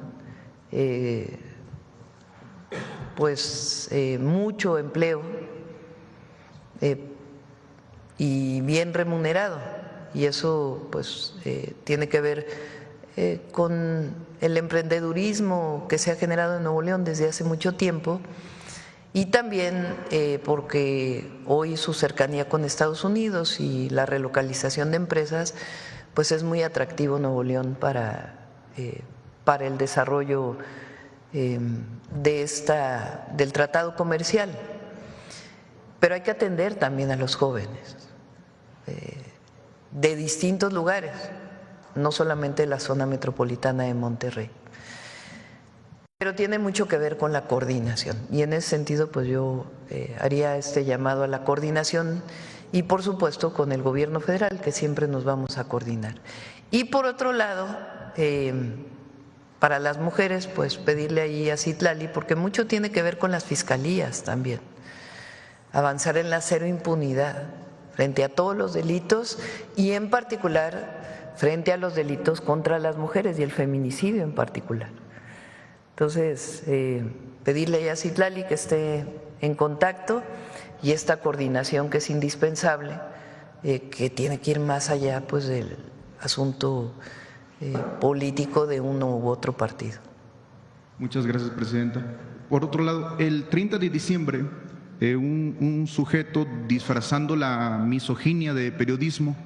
mucho empleo y bien remunerado, y eso pues tiene que ver con el emprendedurismo que se ha generado en Nuevo León desde hace mucho tiempo, y también porque hoy su cercanía con Estados Unidos y la relocalización de empresas pues es muy atractivo Nuevo León para el desarrollo del tratado comercial. Pero hay que atender también a los jóvenes de distintos lugares, no solamente la zona metropolitana de Monterrey. Pero tiene mucho que ver con la coordinación y en ese sentido pues yo haría este llamado a la coordinación y por supuesto con el gobierno federal, que siempre nos vamos a coordinar. Y por otro lado, para las mujeres pues pedirle ahí a Citlali, porque mucho tiene que ver con las fiscalías también, avanzar en la cero impunidad frente a todos los delitos y en particular frente a los delitos contra las mujeres y el feminicidio en particular. Entonces, pedirle a Citlali que esté en contacto y esta coordinación que es indispensable, que tiene que ir más allá pues del asunto político de uno u otro partido. Muchas gracias, Presidenta. Por otro lado, el 30 de diciembre, un sujeto disfrazando la misoginia de periodismo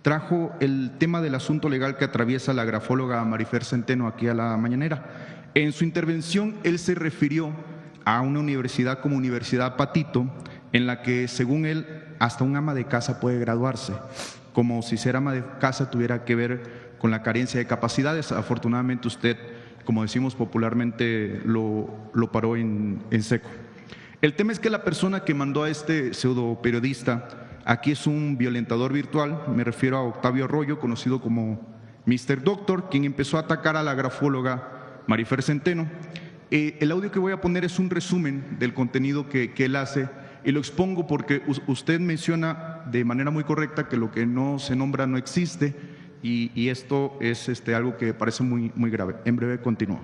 trajo el tema del asunto legal que atraviesa la grafóloga Marifer Centeno aquí a la mañanera. En su intervención, él se refirió a una universidad como Universidad Patito, en la que, según él, hasta un ama de casa puede graduarse, como si ser ama de casa tuviera que ver con la carencia de capacidades. Afortunadamente usted, como decimos popularmente, lo paró en seco. El tema es que la persona que mandó a este pseudo periodista aquí es un violentador virtual, me refiero a Octavio Arroyo, conocido como Mr. Doctor, quien empezó a atacar a la grafóloga Marifer Centeno El audio que voy a poner es un resumen del contenido que él hace y lo expongo porque usted menciona de manera muy correcta que lo que no se nombra no existe y esto es algo que parece muy, muy grave. En breve continúo.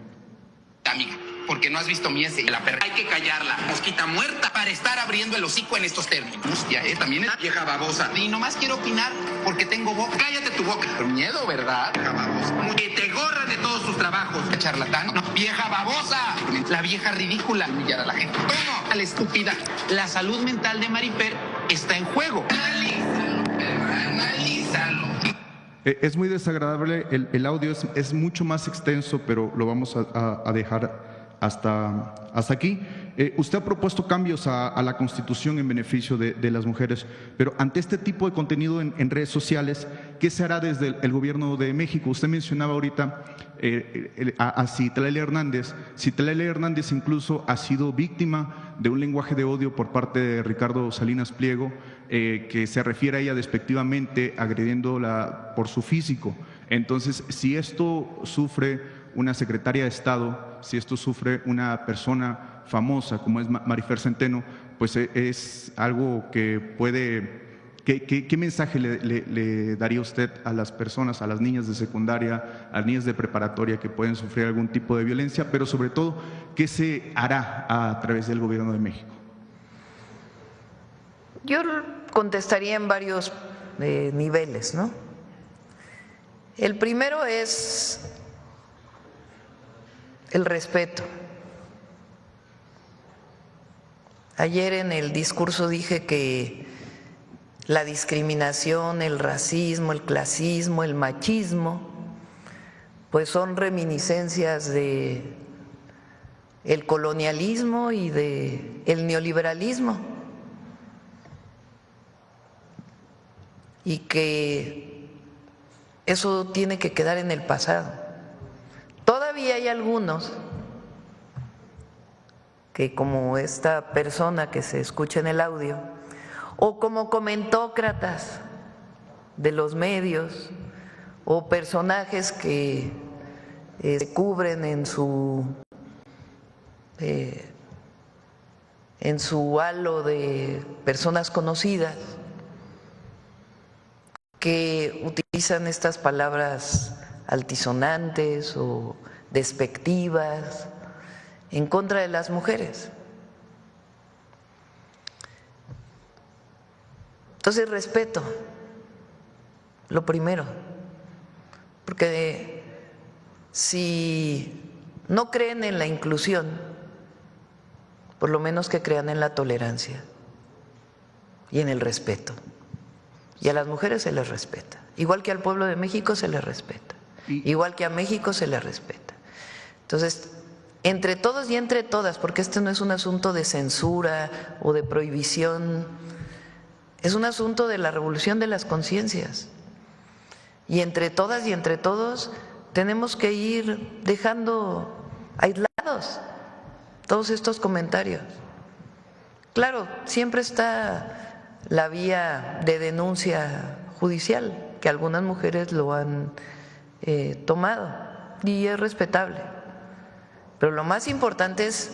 Amiga, porque no has visto mi ese. La perra hay que callarla. Mosquita muerta para estar abriendo el hocico en estos términos. Hostia, también es vieja babosa. Y nomás quiero opinar porque tengo boca. Cállate tu boca. Con miedo, ¿verdad? Vieja babosa. Que te gorra de todos tus trabajos. Charlatán. No, vieja babosa. La vieja ridícula. Humillar a la gente. ¿Cómo? A la estúpida. La salud mental de Marifer está en juego. Analízalo, perra. Analízalo. Es muy desagradable, el audio es mucho más extenso, pero lo vamos a dejar hasta aquí. Usted ha propuesto cambios a la Constitución en beneficio de las mujeres, pero ante este tipo de contenido en redes sociales, ¿qué se hará desde el Gobierno de México? Usted mencionaba ahorita a Citlali Hernández. Citlali Hernández incluso ha sido víctima de un lenguaje de odio por parte de Ricardo Salinas Pliego, que se refiere a ella despectivamente, agrediéndola por su físico. Entonces, si esto sufre una secretaria de Estado, si esto sufre una persona famosa como es Marifer Centeno, pues es algo que puede… ¿Qué mensaje le daría usted a las personas, a las niñas de secundaria, a las niñas de preparatoria que pueden sufrir algún tipo de violencia, pero sobre todo, qué se hará a través del Gobierno de México? Yo contestaría en varios niveles, ¿no? El primero es el respeto. Ayer en el discurso dije que la discriminación, el racismo, el clasismo, el machismo, pues son reminiscencias de el colonialismo y de el neoliberalismo, y que eso tiene que quedar en el pasado. Todavía hay algunos que, como esta persona que se escucha en el audio, o como comentócratas de los medios, o personajes que se cubren en su halo de personas conocidas, que utilizan estas palabras altisonantes o despectivas en contra de las mujeres. Entonces, respeto, lo primero, porque si no creen en la inclusión, por lo menos que crean en la tolerancia y en el respeto. Y a las mujeres se les respeta, igual que al pueblo de México se les respeta, igual que a México se les respeta. Entonces, entre todos y entre todas, porque este no es un asunto de censura o de prohibición, es un asunto de la revolución de las conciencias. Y entre todas y entre todos tenemos que ir dejando aislados todos estos comentarios. Claro, siempre está la vía de denuncia judicial, que algunas mujeres lo han tomado, y es respetable. Pero lo más importante es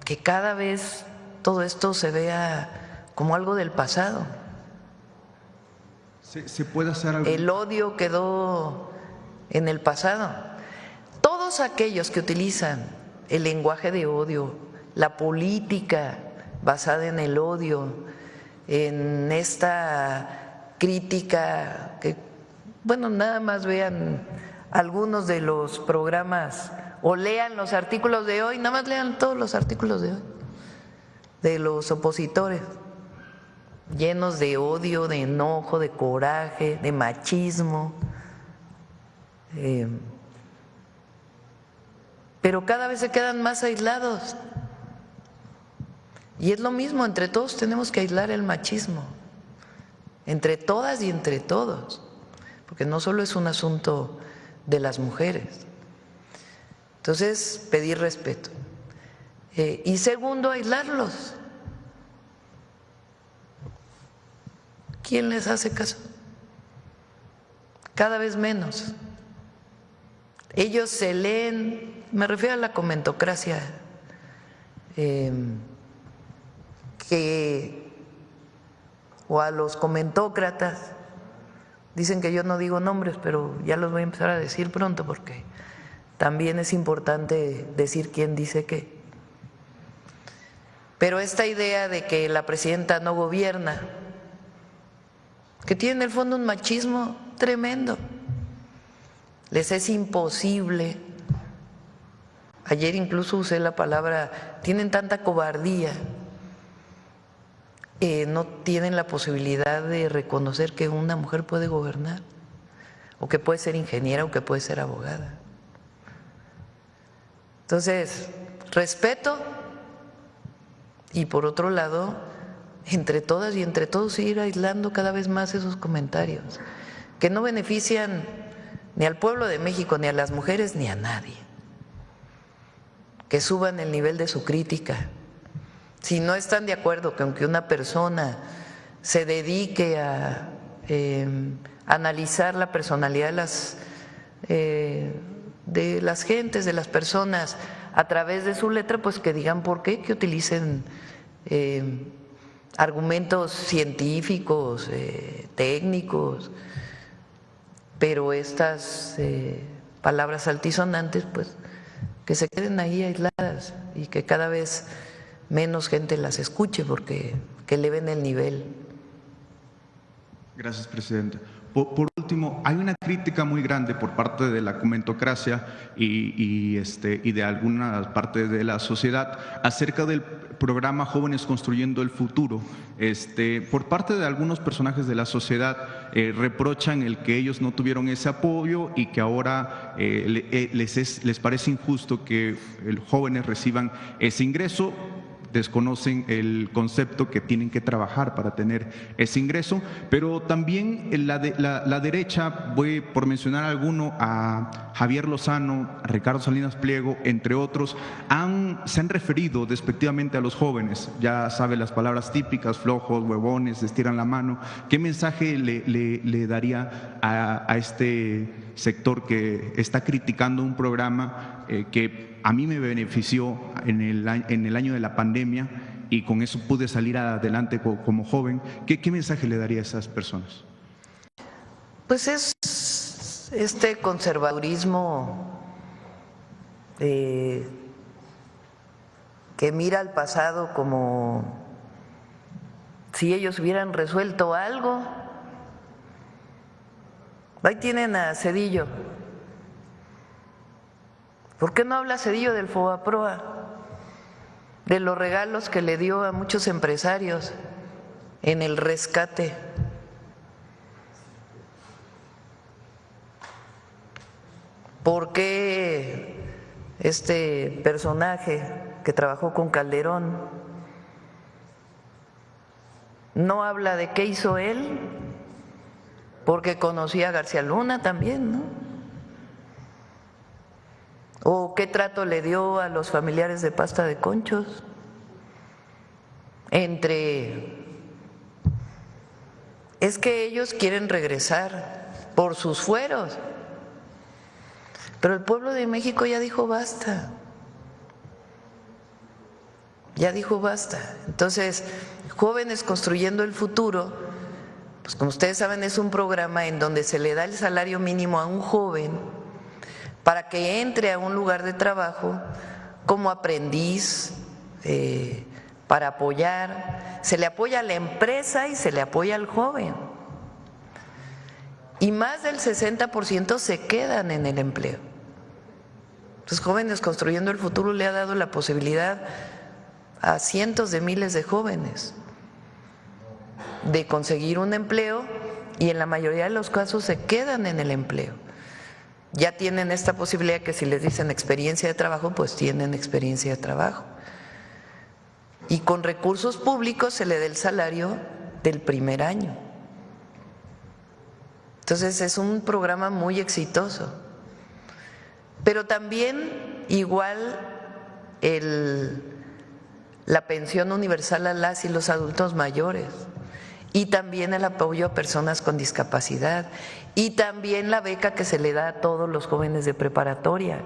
que cada vez todo esto se vea como algo del pasado. ¿Se puede hacer algo? El odio quedó en el pasado. Todos aquellos que utilizan el lenguaje de odio, la política basada en el odio, en esta crítica que, bueno, nada más vean algunos de los programas o lean los artículos de hoy, nada más lean todos los artículos de hoy, de los opositores, llenos de odio, de enojo, de coraje, de machismo. Pero cada vez se quedan más aislados. Y es lo mismo, entre todos tenemos que aislar el machismo, entre todas y entre todos, porque no solo es un asunto de las mujeres. Entonces, pedir respeto. Y segundo, aislarlos. ¿Quién les hace caso? Cada vez menos. ellos se leen, me refiero a la comentocracia, o a los comentócratas, dicen que yo no digo nombres, pero ya los voy a empezar a decir pronto porque también es importante decir quién dice qué. Pero esta idea de que la presidenta no gobierna, que tiene en el fondo un machismo tremendo, les es imposible. Ayer incluso usé la palabra, tienen tanta cobardía, no tienen la posibilidad de reconocer que una mujer puede gobernar, o que puede ser ingeniera, o que puede ser abogada. Entonces, respeto, y por otro lado, entre todas y entre todos ir aislando cada vez más esos comentarios que no benefician ni al pueblo de México, ni a las mujeres, ni a nadie. Que suban el nivel de su crítica. Si no están de acuerdo que aunque una persona se dedique a analizar la personalidad de las gentes, de las personas, a través de su letra, pues que digan por qué, que utilicen argumentos científicos, técnicos, pero estas palabras altisonantes, pues que se queden ahí aisladas y que cada vez menos gente las escuche porque que eleven el nivel. Gracias, Presidenta. Por último, hay una crítica muy grande por parte de la comentocracia y de alguna parte de la sociedad acerca del programa Jóvenes Construyendo el Futuro. Por parte de algunos personajes de la sociedad reprochan el que ellos no tuvieron ese apoyo y que ahora les parece injusto que los jóvenes reciban ese ingreso. Desconocen el concepto que tienen que trabajar para tener ese ingreso, pero también la derecha, voy por mencionar alguno, a Javier Lozano, a Ricardo Salinas Pliego, entre otros, se han referido despectivamente a los jóvenes, ya sabe las palabras típicas, flojos, huevones, estiran la mano. ¿Qué mensaje le daría a este sector que está criticando un programa que a mí me benefició en el año de la pandemia y con eso pude salir adelante como joven? ¿Qué mensaje le daría a esas personas? Pues es este conservadurismo que mira al pasado como si ellos hubieran resuelto algo. Ahí tienen a Zedillo. ¿Por qué no habla Zedillo del FOBAPROA? De los regalos que le dio a muchos empresarios en el rescate. ¿Por qué este personaje que trabajó con Calderón no habla de qué hizo él? Porque conocía a García Luna también, ¿no? ¿O qué trato le dio a los familiares de Pasta de Conchos? Es que ellos quieren regresar por sus fueros, pero el pueblo de México ya dijo basta. Ya dijo basta. Entonces, Jóvenes Construyendo el Futuro, pues como ustedes saben, es un programa en donde se le da el salario mínimo a un joven para que entre a un lugar de trabajo como aprendiz, para apoyar, se le apoya a la empresa y se le apoya al joven. Y más del 60% se quedan en el empleo. Entonces, Jóvenes Construyendo el Futuro le ha dado la posibilidad a cientos de miles de jóvenes de conseguir un empleo y en la mayoría de los casos se quedan en el empleo. Ya tienen esta posibilidad que si les dicen experiencia de trabajo, pues tienen experiencia de trabajo. Y con recursos públicos se le da el salario del primer año. Entonces es un programa muy exitoso. Pero también igual la pensión universal a las y los adultos mayores. y también el apoyo a personas con discapacidad, y también la beca que se le da a todos los jóvenes de preparatoria.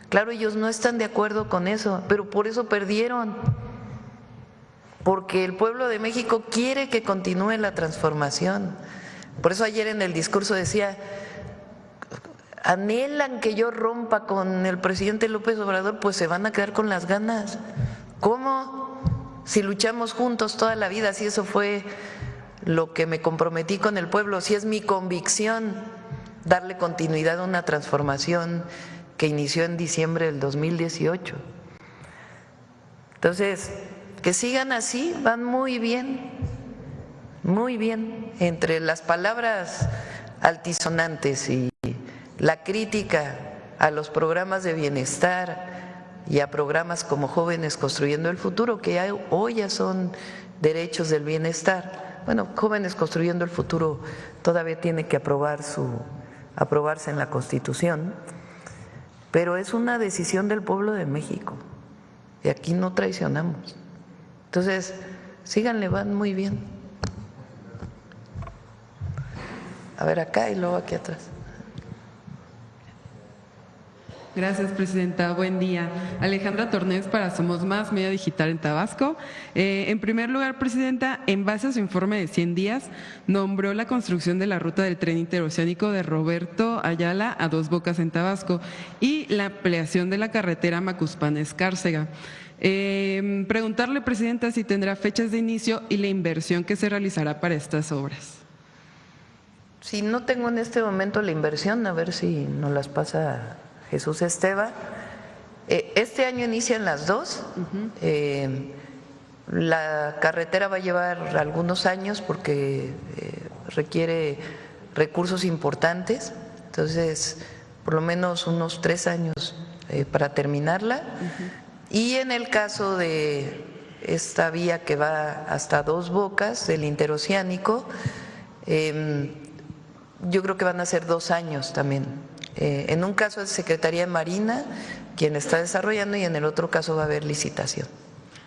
Claro, ellos no están de acuerdo con eso, pero por eso perdieron, porque el pueblo de México quiere que continúe la transformación. Por eso ayer en el discurso decía, anhelan que yo rompa con el presidente López Obrador, pues se van a quedar con las ganas. ¿Cómo? Si luchamos juntos toda la vida, si eso fue lo que me comprometí con el pueblo, si es mi convicción darle continuidad a una transformación que inició en diciembre del 2018. Entonces, que sigan así, van muy bien, muy bien. Entre las palabras altisonantes y la crítica a los programas de bienestar y a programas como Jóvenes Construyendo el Futuro, que hoy ya son derechos del bienestar. Bueno, Jóvenes Construyendo el Futuro todavía tiene que aprobarse en la Constitución, pero es una decisión del pueblo de México y aquí no traicionamos. Entonces, síganle, van muy bien. A ver, acá y luego aquí atrás. Gracias, presidenta. Buen día. Alejandra Tornés para Somos Más, Media Digital en Tabasco. En primer lugar, presidenta, en base a su informe de 100 días, nombró la construcción de la ruta del tren interoceánico de Roberto Ayala a Dos Bocas en Tabasco y la ampliación de la carretera Macuspana-Escárcega. Preguntarle, presidenta, si tendrá fechas de inicio y la inversión que se realizará para estas obras. Si no tengo en este momento la inversión, a ver si nos las pasa Jesús Esteva. Este año inician las dos. La carretera va a llevar algunos años porque requiere recursos importantes, entonces por lo menos unos 3 años para terminarla. Y en el caso de esta vía que va hasta Dos Bocas, del interoceánico, yo creo que van a ser 2 años también. En un caso es Secretaría de Marina quien está desarrollando y en el otro caso va a haber licitación.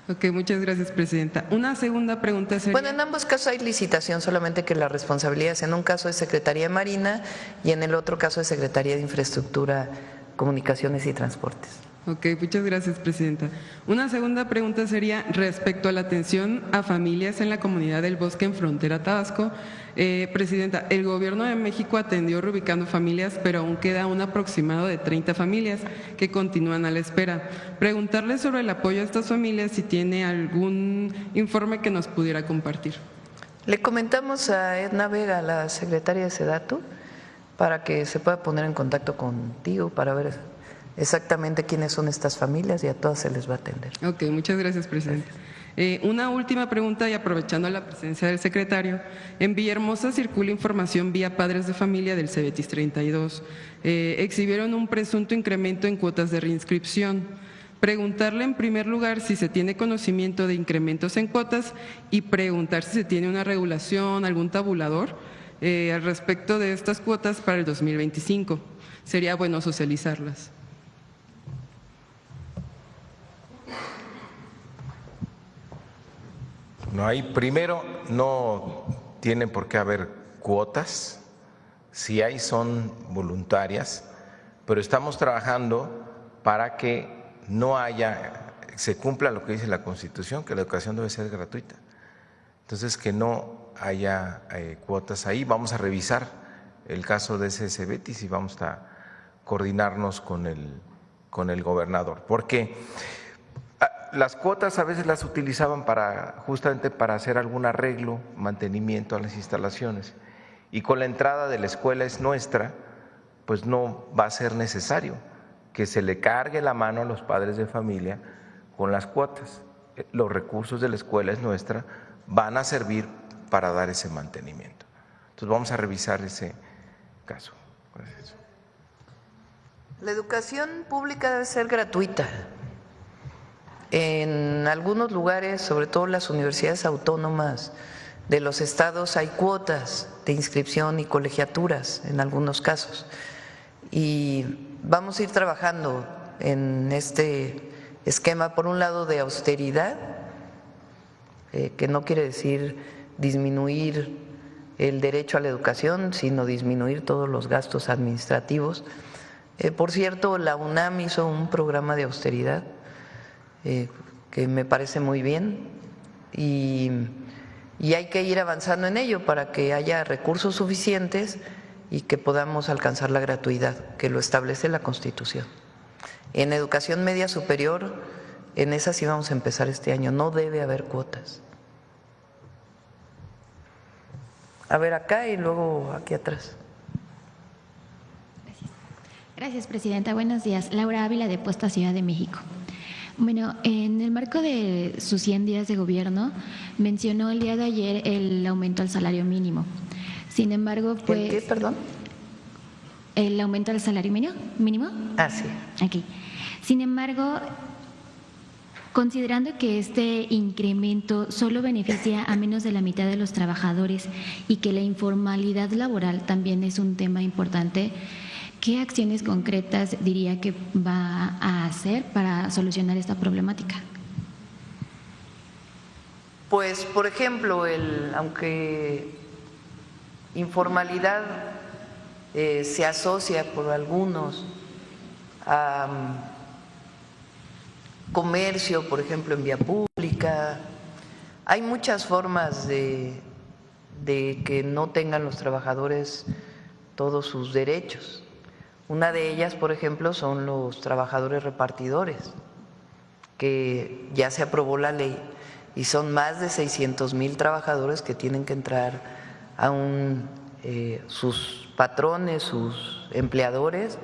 Ok, muchas gracias, presidenta. Una segunda pregunta sería… Bueno, en ambos casos hay licitación, solamente que la responsabilidad es en un caso de Secretaría de Marina y en el otro caso de Secretaría de Infraestructura, Comunicaciones y Transportes. Ok, muchas gracias, presidenta. Una segunda pregunta sería respecto a la atención a familias en la comunidad del Bosque en frontera Tabasco. Presidenta, el Gobierno de México atendió reubicando familias, pero aún queda un aproximado de 30 familias que continúan a la espera. Preguntarle sobre el apoyo a estas familias, si tiene algún informe que nos pudiera compartir. Le comentamos a Edna Vega, la secretaria de SEDATU, para que se pueda poner en contacto contigo para ver exactamente quiénes son estas familias y a todas se les va a atender. Ok, muchas gracias, presidenta. Una última pregunta y aprovechando la presencia del secretario. En Villahermosa circula información vía padres de familia del CEBETIS 32. Exhibieron un presunto incremento en cuotas de reinscripción. Preguntarle en primer lugar si se tiene conocimiento de incrementos en cuotas y preguntar si se tiene una regulación, algún tabulador al respecto de estas cuotas para el 2025. Sería bueno socializarlas. No hay, primero, no tienen por qué haber cuotas, si hay son voluntarias, pero estamos trabajando para que no haya, se cumpla lo que dice la Constitución, que la educación debe ser gratuita. Entonces, que no haya cuotas ahí. Vamos a revisar el caso de ese CEBETIS y vamos a coordinarnos con el gobernador, porque las cuotas a veces las utilizaban justamente para hacer algún arreglo, mantenimiento a las instalaciones, y con la entrada de la escuela es nuestra, pues no va a ser necesario que se le cargue la mano a los padres de familia con las cuotas. Los recursos de la escuela es nuestra, van a servir para dar ese mantenimiento. Entonces vamos a revisar ese caso. Gracias. La educación pública debe ser gratuita. En algunos lugares, sobre todo las universidades autónomas de los estados, hay cuotas de inscripción y colegiaturas en algunos casos. Y vamos a ir trabajando en este esquema, por un lado, de austeridad, que no quiere decir disminuir el derecho a la educación, sino disminuir todos los gastos administrativos. Por cierto, la UNAM hizo un programa de austeridad que me parece muy bien y hay que ir avanzando en ello para que haya recursos suficientes y que podamos alcanzar la gratuidad, que lo establece la Constitución. En educación media superior, en esa sí vamos a empezar este año, no debe haber cuotas. A ver acá y luego aquí atrás. Gracias, presidenta. Buenos días. Laura Ávila, de Posta Ciudad de México. Bueno, en el marco de sus 100 días de gobierno, mencionó el día de ayer el aumento al salario mínimo. Sin embargo, pues… ¿El qué, perdón? El aumento al salario mínimo. Ah, sí. Aquí. Sin embargo, considerando que este incremento solo beneficia a menos de la mitad de los trabajadores y que la informalidad laboral también es un tema importante, ¿qué acciones concretas diría que va a hacer para solucionar esta problemática? Pues, por ejemplo, aunque informalidad se asocia por algunos a comercio, por ejemplo, en vía pública, hay muchas formas de que no tengan los trabajadores todos sus derechos. Una de ellas, por ejemplo, son los trabajadores repartidores, que ya se aprobó la ley y son más de 600,000 trabajadores que tienen que entrar a sus patrones, sus empleadores,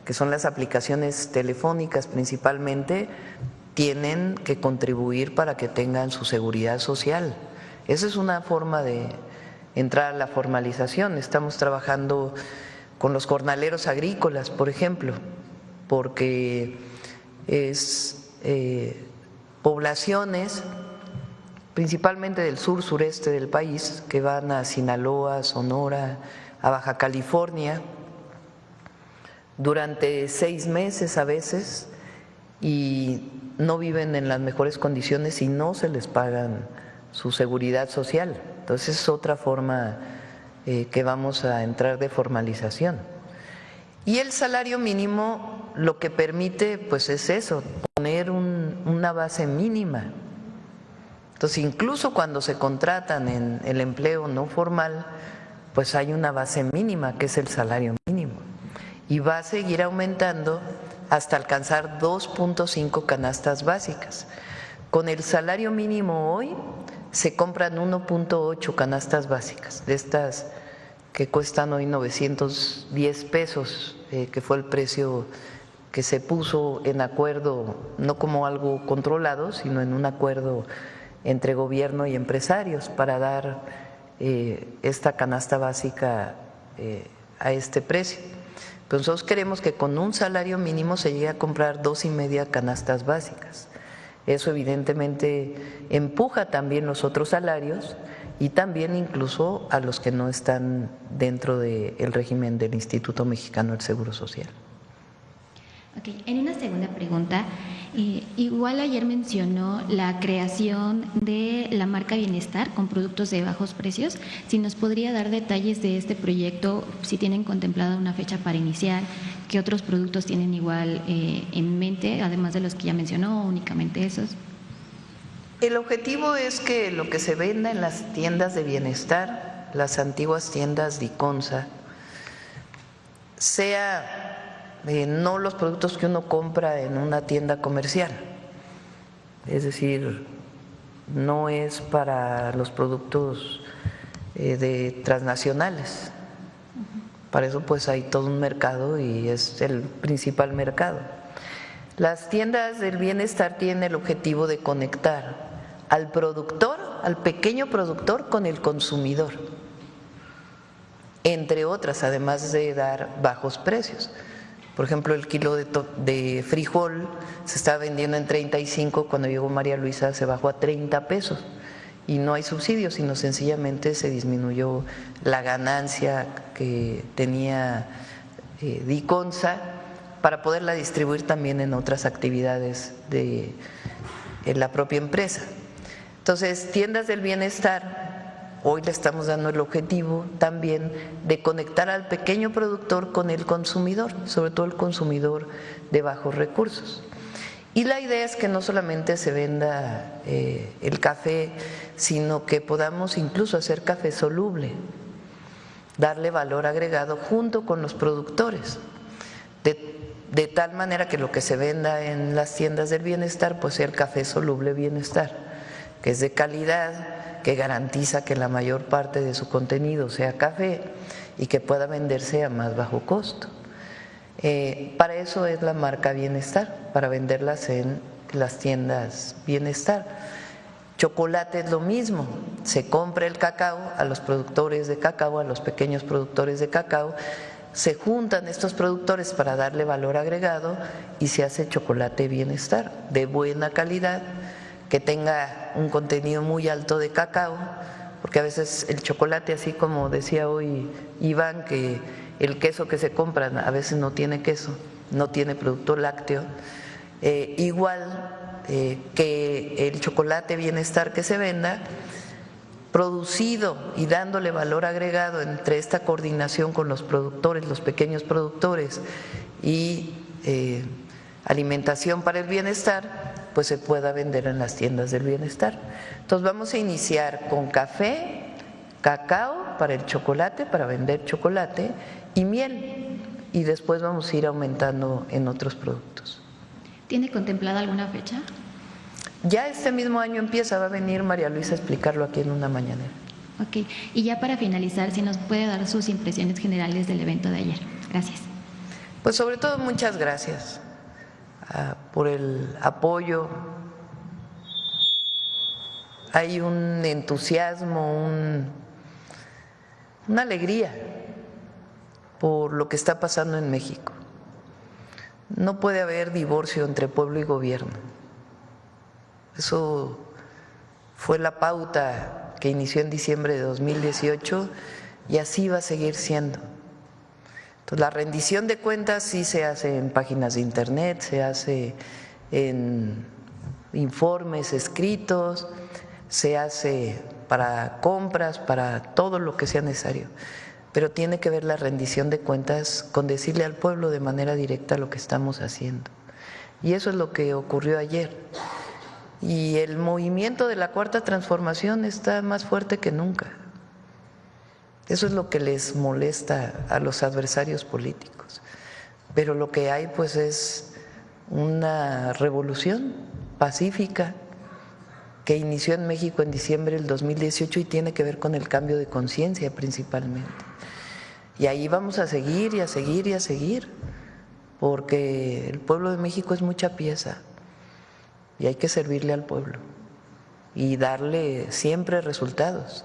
que son las aplicaciones telefónicas principalmente, tienen que contribuir para que tengan su seguridad social. Esa es una forma de entrar a la formalización. Estamos trabajando con los jornaleros agrícolas, por ejemplo, porque es poblaciones principalmente del sur-sureste del país que van a Sinaloa, Sonora, a Baja California durante 6 meses a veces y no viven en las mejores condiciones y no se les pagan su seguridad social. Entonces es otra forma que vamos a entrar de formalización. Y el salario mínimo lo que permite pues es eso, poner una base mínima. Entonces incluso cuando se contratan en el empleo no formal, pues hay una base mínima que es el salario mínimo y va a seguir aumentando hasta alcanzar 2.5 canastas básicas. Con el salario mínimo hoy se compran 1.8 canastas básicas, de estas que cuestan hoy 910 pesos, que fue el precio que se puso en acuerdo, no como algo controlado, sino en un acuerdo entre gobierno y empresarios para dar esta canasta básica a este precio. Pero nosotros queremos que con un salario mínimo se llegue a comprar 2.5 canastas básicas. Eso evidentemente empuja también los otros salarios y también incluso a los que no están dentro del régimen del Instituto Mexicano del Seguro Social. Ok, en una segunda pregunta, igual ayer mencionó la creación de la marca Bienestar con productos de bajos precios. Si nos podría dar detalles de este proyecto, si tienen contemplada una fecha para iniciar, qué otros productos tienen igual en mente, además de los que ya mencionó, únicamente esos. El objetivo es que lo que se venda en las tiendas de bienestar, las antiguas tiendas Diconsa, sea no los productos que uno compra en una tienda comercial, es decir, no es para los productos de transnacionales. Para eso pues hay todo un mercado y es el principal mercado. Las tiendas del bienestar tienen el objetivo de conectar al productor, al pequeño productor con el consumidor, entre otras, además de dar bajos precios. Por ejemplo, el kilo de frijol se estaba vendiendo en 35, cuando llegó María Luisa se bajó a 30 pesos y no hay subsidios, sino sencillamente se disminuyó la ganancia que tenía Diconsa para poderla distribuir también en otras actividades de la propia empresa. Entonces, tiendas del bienestar hoy le estamos dando el objetivo también de conectar al pequeño productor con el consumidor, sobre todo el consumidor de bajos recursos. Y la idea es que no solamente se venda el café, sino que podamos incluso hacer café soluble, darle valor agregado junto con los productores, de tal manera que lo que se venda en las tiendas del bienestar pues sea el café soluble bienestar, que es de calidad, que garantiza que la mayor parte de su contenido sea café y que pueda venderse a más bajo costo. Para eso es la marca Bienestar, para venderlas en las tiendas Bienestar. Chocolate es lo mismo, se compra el cacao a los productores de cacao, a los pequeños productores de cacao, se juntan estos productores para darle valor agregado y se hace chocolate Bienestar, de buena calidad, que tenga un contenido muy alto de cacao, porque a veces el chocolate, así como decía hoy Iván, que el queso que se compran a veces no tiene queso, no tiene producto lácteo, igual que el chocolate Bienestar que se venda, producido y dándole valor agregado entre esta coordinación con los productores, los pequeños productores y alimentación para el bienestar, pues se pueda vender en las tiendas del bienestar. Entonces vamos a iniciar con café, cacao para el chocolate, para vender chocolate y miel, y después vamos a ir aumentando en otros productos. ¿Tiene contemplada alguna fecha? Ya este mismo año empieza, va a venir María Luisa a explicarlo aquí en una mañanera. Ok, y ya para finalizar, si nos puede dar sus impresiones generales del evento de ayer. Gracias. Pues sobre todo muchas gracias por el apoyo. Hay un entusiasmo, una alegría por lo que está pasando en México. No puede haber divorcio entre pueblo y gobierno. Eso fue la pauta que inició en diciembre de 2018 y así va a seguir siendo. Entonces, la rendición de cuentas sí se hace en páginas de internet, se hace en informes escritos, se hace para compras, para todo lo que sea necesario. Pero tiene que ver la rendición de cuentas con decirle al pueblo de manera directa lo que estamos haciendo. Y eso es lo que ocurrió ayer. Y el movimiento de la Cuarta Transformación está más fuerte que nunca. Eso es lo que les molesta a los adversarios políticos. Pero lo que hay pues es una revolución pacífica que inició en México en diciembre del 2018 y tiene que ver con el cambio de conciencia principalmente. Y ahí vamos a seguir y a seguir y a seguir, porque el pueblo de México es mucha pieza. Y hay que servirle al pueblo y darle siempre resultados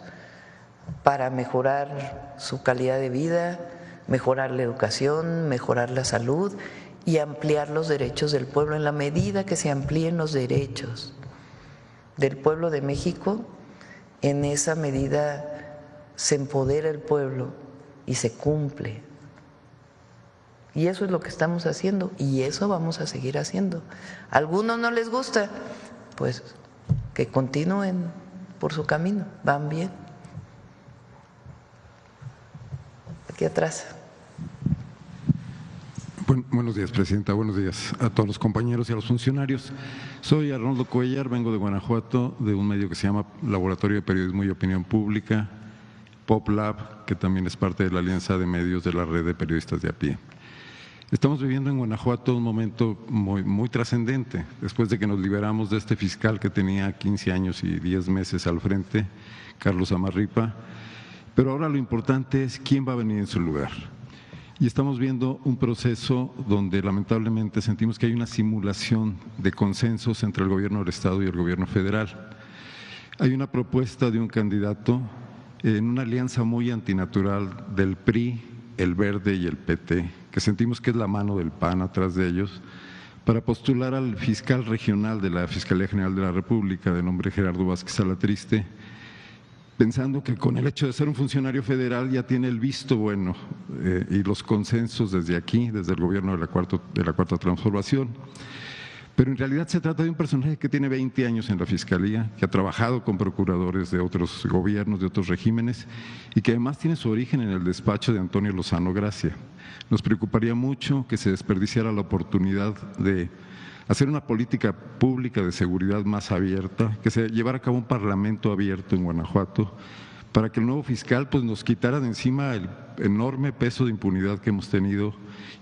para mejorar su calidad de vida, mejorar la educación, mejorar la salud y ampliar los derechos del pueblo. En la medida que se amplíen los derechos del pueblo de México, en esa medida se empodera el pueblo y se cumple. Y eso es lo que estamos haciendo y eso vamos a seguir haciendo. A algunos no les gusta, pues que continúen por su camino, van bien. Aquí atrás. Buenos días, Presidenta. Buenos días a todos los compañeros y a los funcionarios. Soy Arnoldo Cuellar, vengo de Guanajuato, de un medio que se llama Laboratorio de Periodismo y Opinión Pública, PopLab, que también es parte de la Alianza de Medios de la Red de Periodistas de a pie. Estamos viviendo en Guanajuato un momento muy trascendente, después de que nos liberamos de este fiscal que tenía 15 años y 10 meses al frente, Carlos Amarripa, pero ahora lo importante es quién va a venir en su lugar. Y estamos viendo un proceso donde lamentablemente sentimos que hay una simulación de consensos entre el gobierno del Estado y el gobierno federal. Hay una propuesta de un candidato en una alianza muy antinatural del PRI, el Verde y el PT, que sentimos que es la mano del PAN atrás de ellos, para postular al fiscal regional de la Fiscalía General de la República, de nombre Gerardo Vázquez Alatriste, pensando que con el hecho de ser un funcionario federal ya tiene el visto bueno y los consensos desde aquí, desde el gobierno de la Cuarta Transformación. Pero en realidad se trata de un personaje que tiene 20 años en la Fiscalía, que ha trabajado con procuradores de otros gobiernos, de otros regímenes, y que además tiene su origen en el despacho de Antonio Lozano Gracia. Nos preocuparía mucho que se desperdiciara la oportunidad de hacer una política pública de seguridad más abierta, que se llevara a cabo un parlamento abierto en Guanajuato, para que el nuevo fiscal pues, nos quitara de encima el enorme peso de impunidad que hemos tenido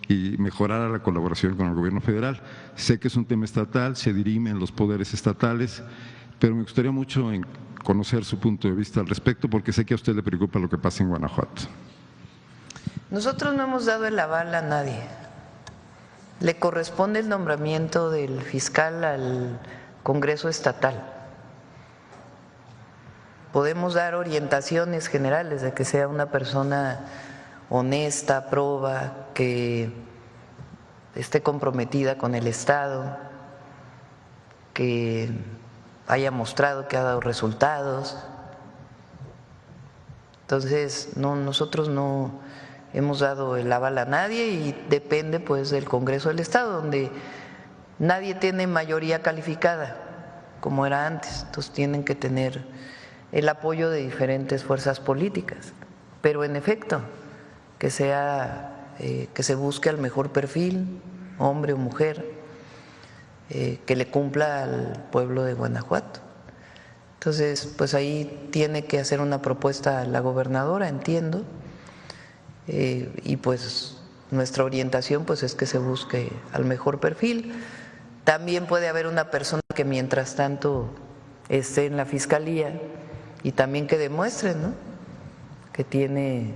y mejorara la colaboración con el gobierno federal. Sé que es un tema estatal, se dirimen los poderes estatales, pero me gustaría mucho conocer su punto de vista al respecto, porque sé que a usted le preocupa lo que pasa en Guanajuato. Nosotros no hemos dado el aval a nadie. Le corresponde el nombramiento del fiscal al Congreso Estatal. Podemos dar orientaciones generales de que sea una persona honesta, proba, que esté comprometida con el Estado, que haya mostrado que ha dado resultados. Entonces, nosotros no hemos dado el aval a nadie y depende pues del Congreso del Estado, donde nadie tiene mayoría calificada, como era antes, entonces tienen que tener el apoyo de diferentes fuerzas políticas, pero en efecto, que se busque al mejor perfil, hombre o mujer, que le cumpla al pueblo de Guanajuato. Entonces, pues ahí tiene que hacer una propuesta a la gobernadora, entiendo, y pues nuestra orientación pues es que se busque al mejor perfil. También puede haber una persona que mientras tanto esté en la fiscalía y también que demuestre, ¿no?, que tiene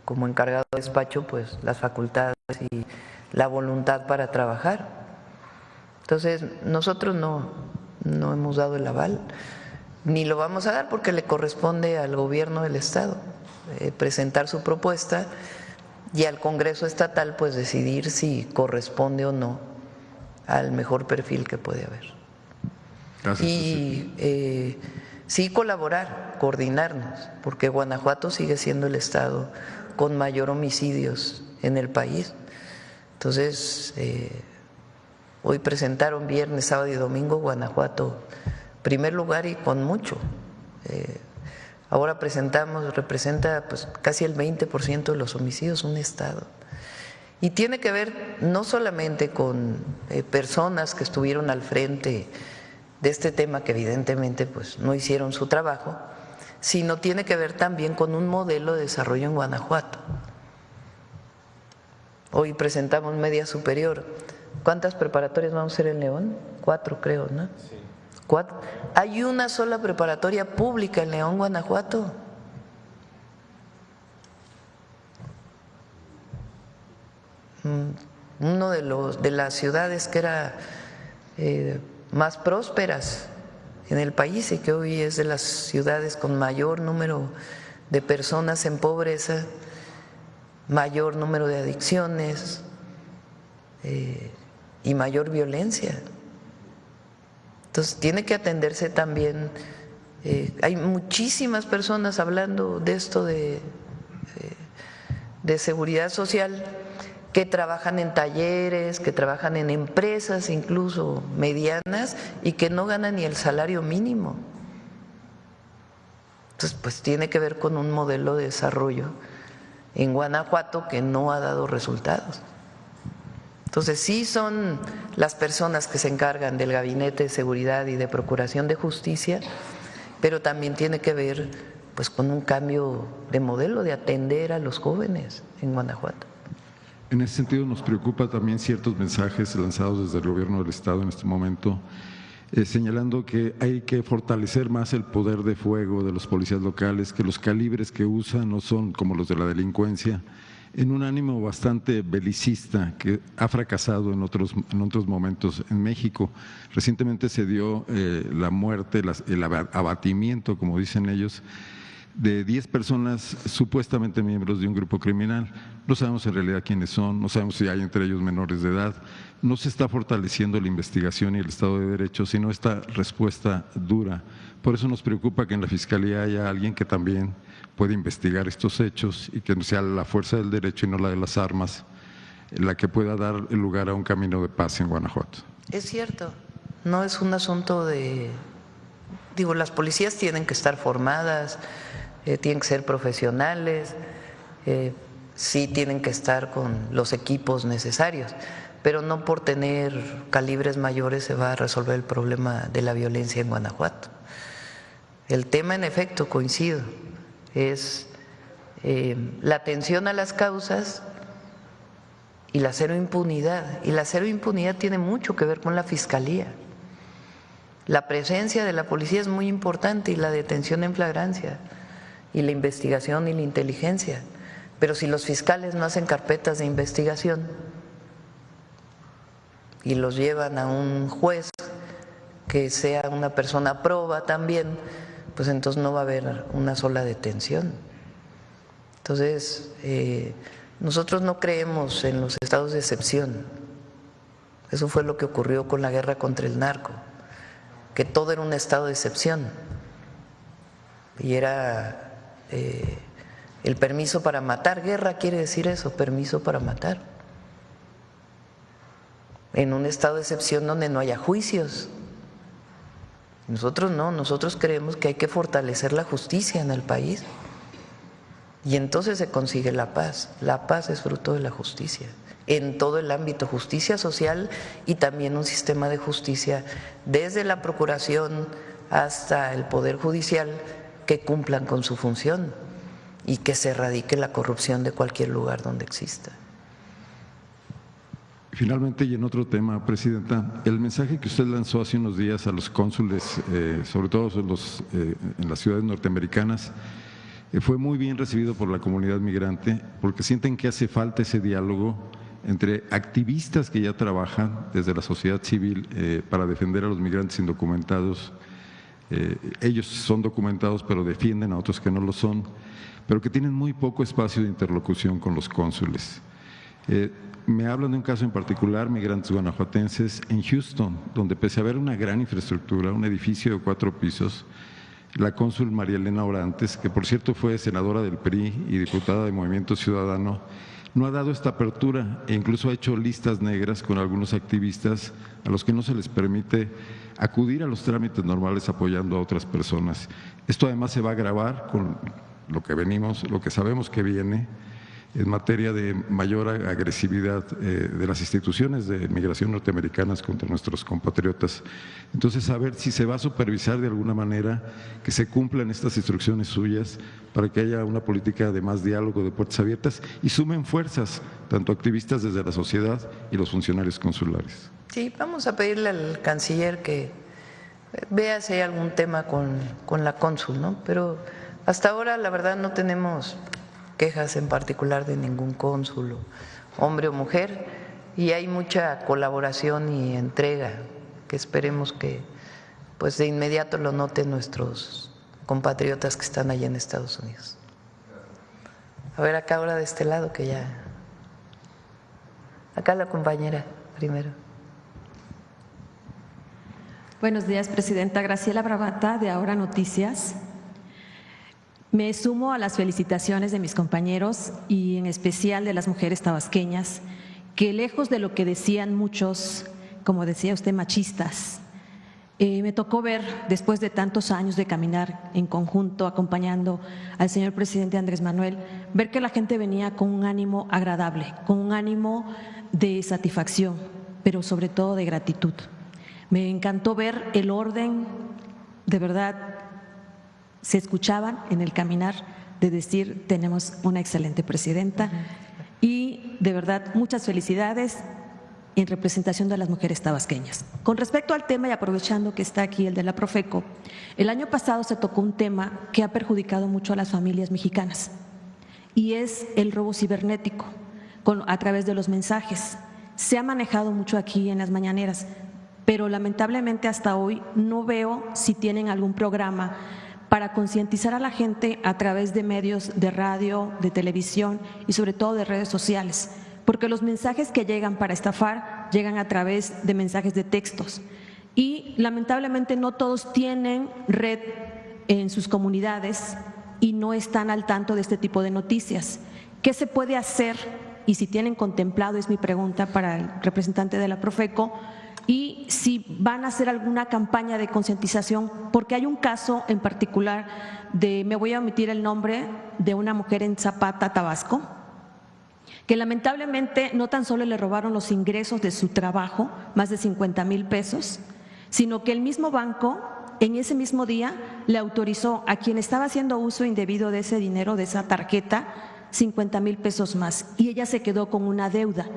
como encargado de despacho pues las facultades y la voluntad para trabajar. Entonces nosotros no hemos dado el aval, ni lo vamos a dar porque le corresponde al gobierno del Estado presentar su propuesta y al Congreso Estatal pues decidir si corresponde o no al mejor perfil que puede haber. Gracias. Y sí colaborar, coordinarnos, porque Guanajuato sigue siendo el estado con mayor homicidios en el país. Entonces, hoy presentaron viernes, sábado y domingo Guanajuato primer lugar y con mucho. Ahora representa pues casi el 20% de los homicidios un estado. Y tiene que ver no solamente con personas que estuvieron al frente de este tema, que evidentemente pues no hicieron su trabajo, sino tiene que ver también con un modelo de desarrollo en Guanajuato. Hoy presentamos media superior. ¿Cuántas preparatorias vamos a hacer en León? 4 creo, ¿no? Sí. 4. Hay una sola preparatoria pública en León, Guanajuato. Uno de las ciudades que era más prósperas en el país y que hoy es de las ciudades con mayor número de personas en pobreza, mayor número de adicciones y mayor violencia. Entonces tiene que atenderse también. Hay muchísimas personas hablando de esto de seguridad social que trabajan en talleres, que trabajan en empresas incluso medianas y que no ganan ni el salario mínimo. Entonces, pues tiene que ver con un modelo de desarrollo en Guanajuato que no ha dado resultados. Entonces, sí son las personas que se encargan del Gabinete de Seguridad y de Procuración de Justicia, pero también tiene que ver pues con un cambio de modelo de atender a los jóvenes en Guanajuato. En ese sentido nos preocupa también ciertos mensajes lanzados desde el gobierno del Estado en este momento, señalando que hay que fortalecer más el poder de fuego de los policías locales, que los calibres que usan no son como los de la delincuencia, en un ánimo bastante belicista que ha fracasado en otros momentos en México. Recientemente se dio la muerte, el abatimiento, como dicen ellos, de 10 personas supuestamente miembros de un grupo criminal. No sabemos en realidad quiénes son, no sabemos si hay entre ellos menores de edad. No se está fortaleciendo la investigación y el Estado de Derecho, sino esta respuesta dura. Por eso nos preocupa que en la Fiscalía haya alguien que también pueda investigar estos hechos y que no sea la fuerza del derecho y no la de las armas la que pueda dar lugar a un camino de paz en Guanajuato. Es cierto, no es un asunto de… Digo, las policías tienen que estar formadas, tienen que ser profesionales, sí tienen que estar con los equipos necesarios, pero no por tener calibres mayores se va a resolver el problema de la violencia en Guanajuato. El tema, en efecto, coincido, es la atención a las causas y la cero impunidad. Y la cero impunidad tiene mucho que ver con la fiscalía. La presencia de la policía es muy importante y la detención en flagrancia y la investigación y la inteligencia. Pero si los fiscales no hacen carpetas de investigación y los llevan a un juez que sea una persona proba también, pues entonces no va a haber una sola detención. Entonces, nosotros no creemos en los estados de excepción. Eso fue lo que ocurrió con la guerra contra el narco, que todo era un estado de excepción y era el permiso para matar. Guerra quiere decir eso, permiso para matar. En un estado de excepción donde no haya juicios. Nosotros no, nosotros creemos que hay que fortalecer la justicia en el país y entonces se consigue la paz. La paz es fruto de la justicia, en todo el ámbito, justicia social y también un sistema de justicia desde la procuración hasta el Poder Judicial que cumplan con su función y que se erradique la corrupción de cualquier lugar donde exista. Finalmente, y en otro tema, Presidenta, el mensaje que usted lanzó hace unos días a los cónsules, sobre todo en las ciudades norteamericanas, fue muy bien recibido por la comunidad migrante porque sienten que hace falta ese diálogo entre activistas que ya trabajan desde la sociedad civil para defender a los migrantes indocumentados. Ellos son documentados pero defienden a otros que no lo son, pero que tienen muy poco espacio de interlocución con los cónsules. Me hablan de un caso en particular, migrantes guanajuatenses en Houston, donde pese a haber una gran infraestructura, un edificio de 4 pisos, la cónsul María Elena Orantes, que por cierto fue senadora del PRI y diputada de Movimiento Ciudadano, no ha dado esta apertura e incluso ha hecho listas negras con algunos activistas a los que no se les permite acudir a los trámites normales apoyando a otras personas. Esto además se va a agravar con lo que sabemos que viene en materia de mayor agresividad de las instituciones de migración norteamericanas contra nuestros compatriotas. Entonces, a ver si se va a supervisar de alguna manera que se cumplan estas instrucciones suyas para que haya una política de más diálogo, de puertas abiertas y sumen fuerzas, tanto activistas desde la sociedad y los funcionarios consulares. Sí, vamos a pedirle al canciller que vea si hay algún tema con la cónsul, ¿no? Pero hasta ahora, la verdad, no tenemos quejas en particular de ningún cónsul, hombre o mujer, y hay mucha colaboración y entrega que esperemos que pues de inmediato lo noten nuestros compatriotas que están allá en Estados Unidos. A ver, acá ahora de este lado que ya… Acá la compañera primero. Buenos días, Presidenta. Graciela Bravata, de Ahora Noticias. Me sumo a las felicitaciones de mis compañeros y en especial de las mujeres tabasqueñas, que lejos de lo que decían muchos, como decía usted, machistas, me tocó ver, después de tantos años de caminar en conjunto, acompañando al señor presidente Andrés Manuel, ver que la gente venía con un ánimo agradable, con un ánimo de satisfacción, pero sobre todo de gratitud. Me encantó ver el orden, de verdad, se escuchaban en el caminar de decir tenemos una excelente presidenta y de verdad muchas felicidades en representación de las mujeres tabasqueñas. Con respecto al tema y aprovechando que está aquí el de la Profeco, el año pasado se tocó un tema que ha perjudicado mucho a las familias mexicanas y es el robo cibernético a través de los mensajes. Se ha manejado mucho aquí en las mañaneras, pero lamentablemente hasta hoy no veo si tienen algún programa para concientizar a la gente a través de medios de radio, de televisión y sobre todo de redes sociales, porque los mensajes que llegan para estafar llegan a través de mensajes de textos y lamentablemente no todos tienen red en sus comunidades y no están al tanto de este tipo de noticias. ¿Qué se puede hacer? Y si tienen contemplado, es mi pregunta para el representante de la Profeco, y si van a hacer alguna campaña de concientización, porque hay un caso en particular me voy a omitir el nombre, de una mujer en Zapata, Tabasco, que lamentablemente no tan solo le robaron los ingresos de su trabajo, más de 50,000 pesos, sino que el mismo banco en ese mismo día le autorizó a quien estaba haciendo uso indebido de ese dinero, de esa tarjeta, 50,000 pesos más, y ella se quedó con una deuda.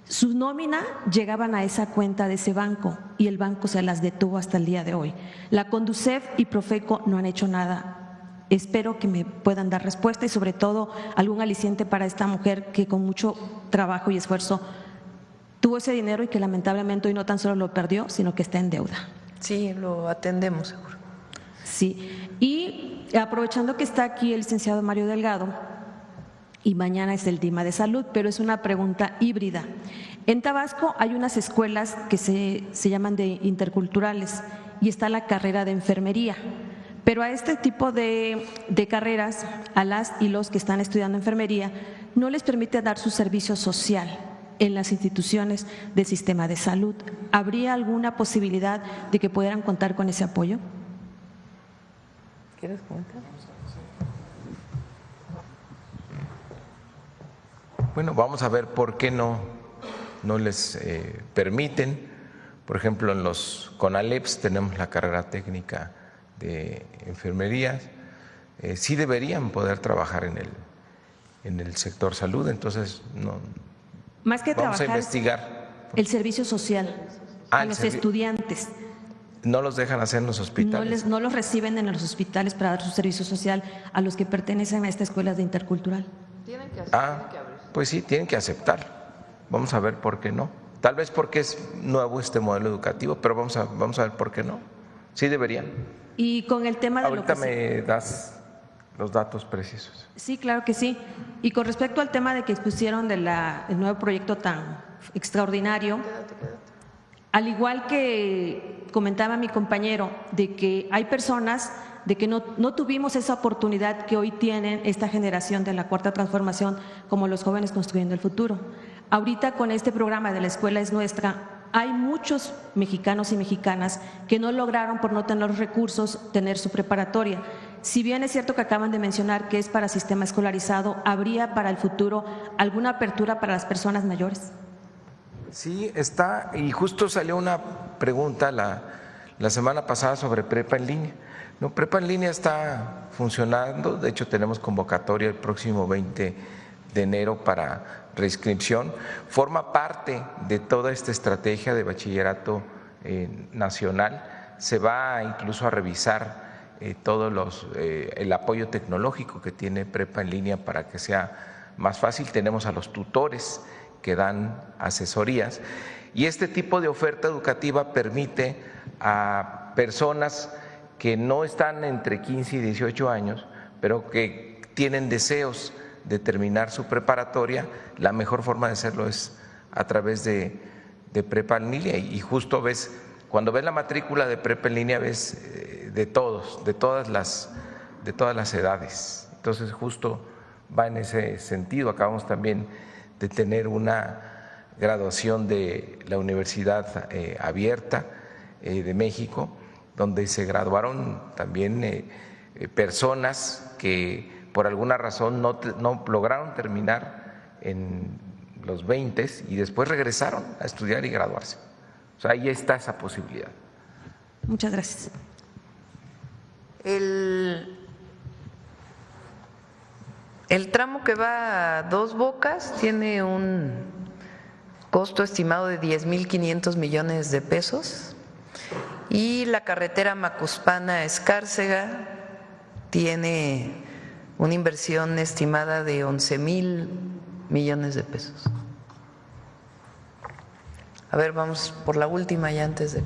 Su nómina llegaban a esa cuenta de ese banco y el banco se las detuvo hasta el día de hoy. La Conducef y Profeco no han hecho nada. Espero que me puedan dar respuesta y sobre todo algún aliciente para esta mujer que con mucho trabajo y esfuerzo tuvo ese dinero y que lamentablemente hoy no tan solo lo perdió, sino que está en deuda. Sí, lo atendemos seguro. Sí, y aprovechando que está aquí el licenciado Mario Delgado, y mañana es el Día de Salud, pero es una pregunta híbrida. En Tabasco hay unas escuelas que se llaman de interculturales y está la carrera de enfermería, pero a este tipo de carreras, a las y los que están estudiando enfermería, no les permite dar su servicio social en las instituciones del sistema de salud. ¿Habría alguna posibilidad de que pudieran contar con ese apoyo? ¿Quieres comentar? Bueno, vamos a ver por qué no les permiten. Por ejemplo, en los CONALEPS tenemos la carrera técnica de enfermería. Sí deberían poder trabajar en el sector salud, entonces no. Más que vamos trabajar, a investigar. El servicio social a los estudiantes. No los dejan hacer en los hospitales. No los reciben en los hospitales para dar su servicio social a los que pertenecen a esta escuela de intercultural. Tienen que hacer, pues sí, tienen que aceptar. Vamos a ver por qué no. Tal vez porque es nuevo este modelo educativo, pero vamos a ver por qué no. Sí deberían. Y con el tema de ahorita me das los datos precisos. Sí, claro que sí. Y con respecto al tema de que expusieron del nuevo proyecto tan extraordinario, al igual que comentaba mi compañero, de que hay personas de que no tuvimos esa oportunidad que hoy tienen esta generación de la Cuarta Transformación, como los jóvenes construyendo el futuro. Ahorita con este programa de La Escuela es Nuestra, hay muchos mexicanos y mexicanas que no lograron, por no tener los recursos, tener su preparatoria. Si bien es cierto que acaban de mencionar que es para sistema escolarizado, ¿habría para el futuro alguna apertura para las personas mayores? Sí, está, y justo salió una pregunta la semana pasada sobre prepa en línea. No, prepa en línea está funcionando, de hecho tenemos convocatoria el próximo 20 de enero para reinscripción. Forma parte de toda esta estrategia de bachillerato nacional. Se va incluso a revisar el apoyo tecnológico que tiene prepa en línea para que sea más fácil. Tenemos a los tutores que dan asesorías y este tipo de oferta educativa permite a personas que no están entre 15 y 18 años, pero que tienen deseos de terminar su preparatoria, la mejor forma de hacerlo es a través de prepa en línea. Y justo ves, cuando ves la matrícula de prepa en línea, ves de todas las edades. Entonces justo va en ese sentido. Acabamos también de tener una graduación de la Universidad Abierta de México, donde se graduaron también personas que por alguna razón no lograron terminar en los 20 y después regresaron a estudiar y graduarse. O sea, ahí está esa posibilidad. Muchas gracias. El tramo que va a Dos Bocas tiene un costo estimado de 10,500 millones de pesos y la carretera Macuspana-Escárcega tiene una inversión estimada de 11,000 millones de pesos. A ver, vamos por la última ya antes de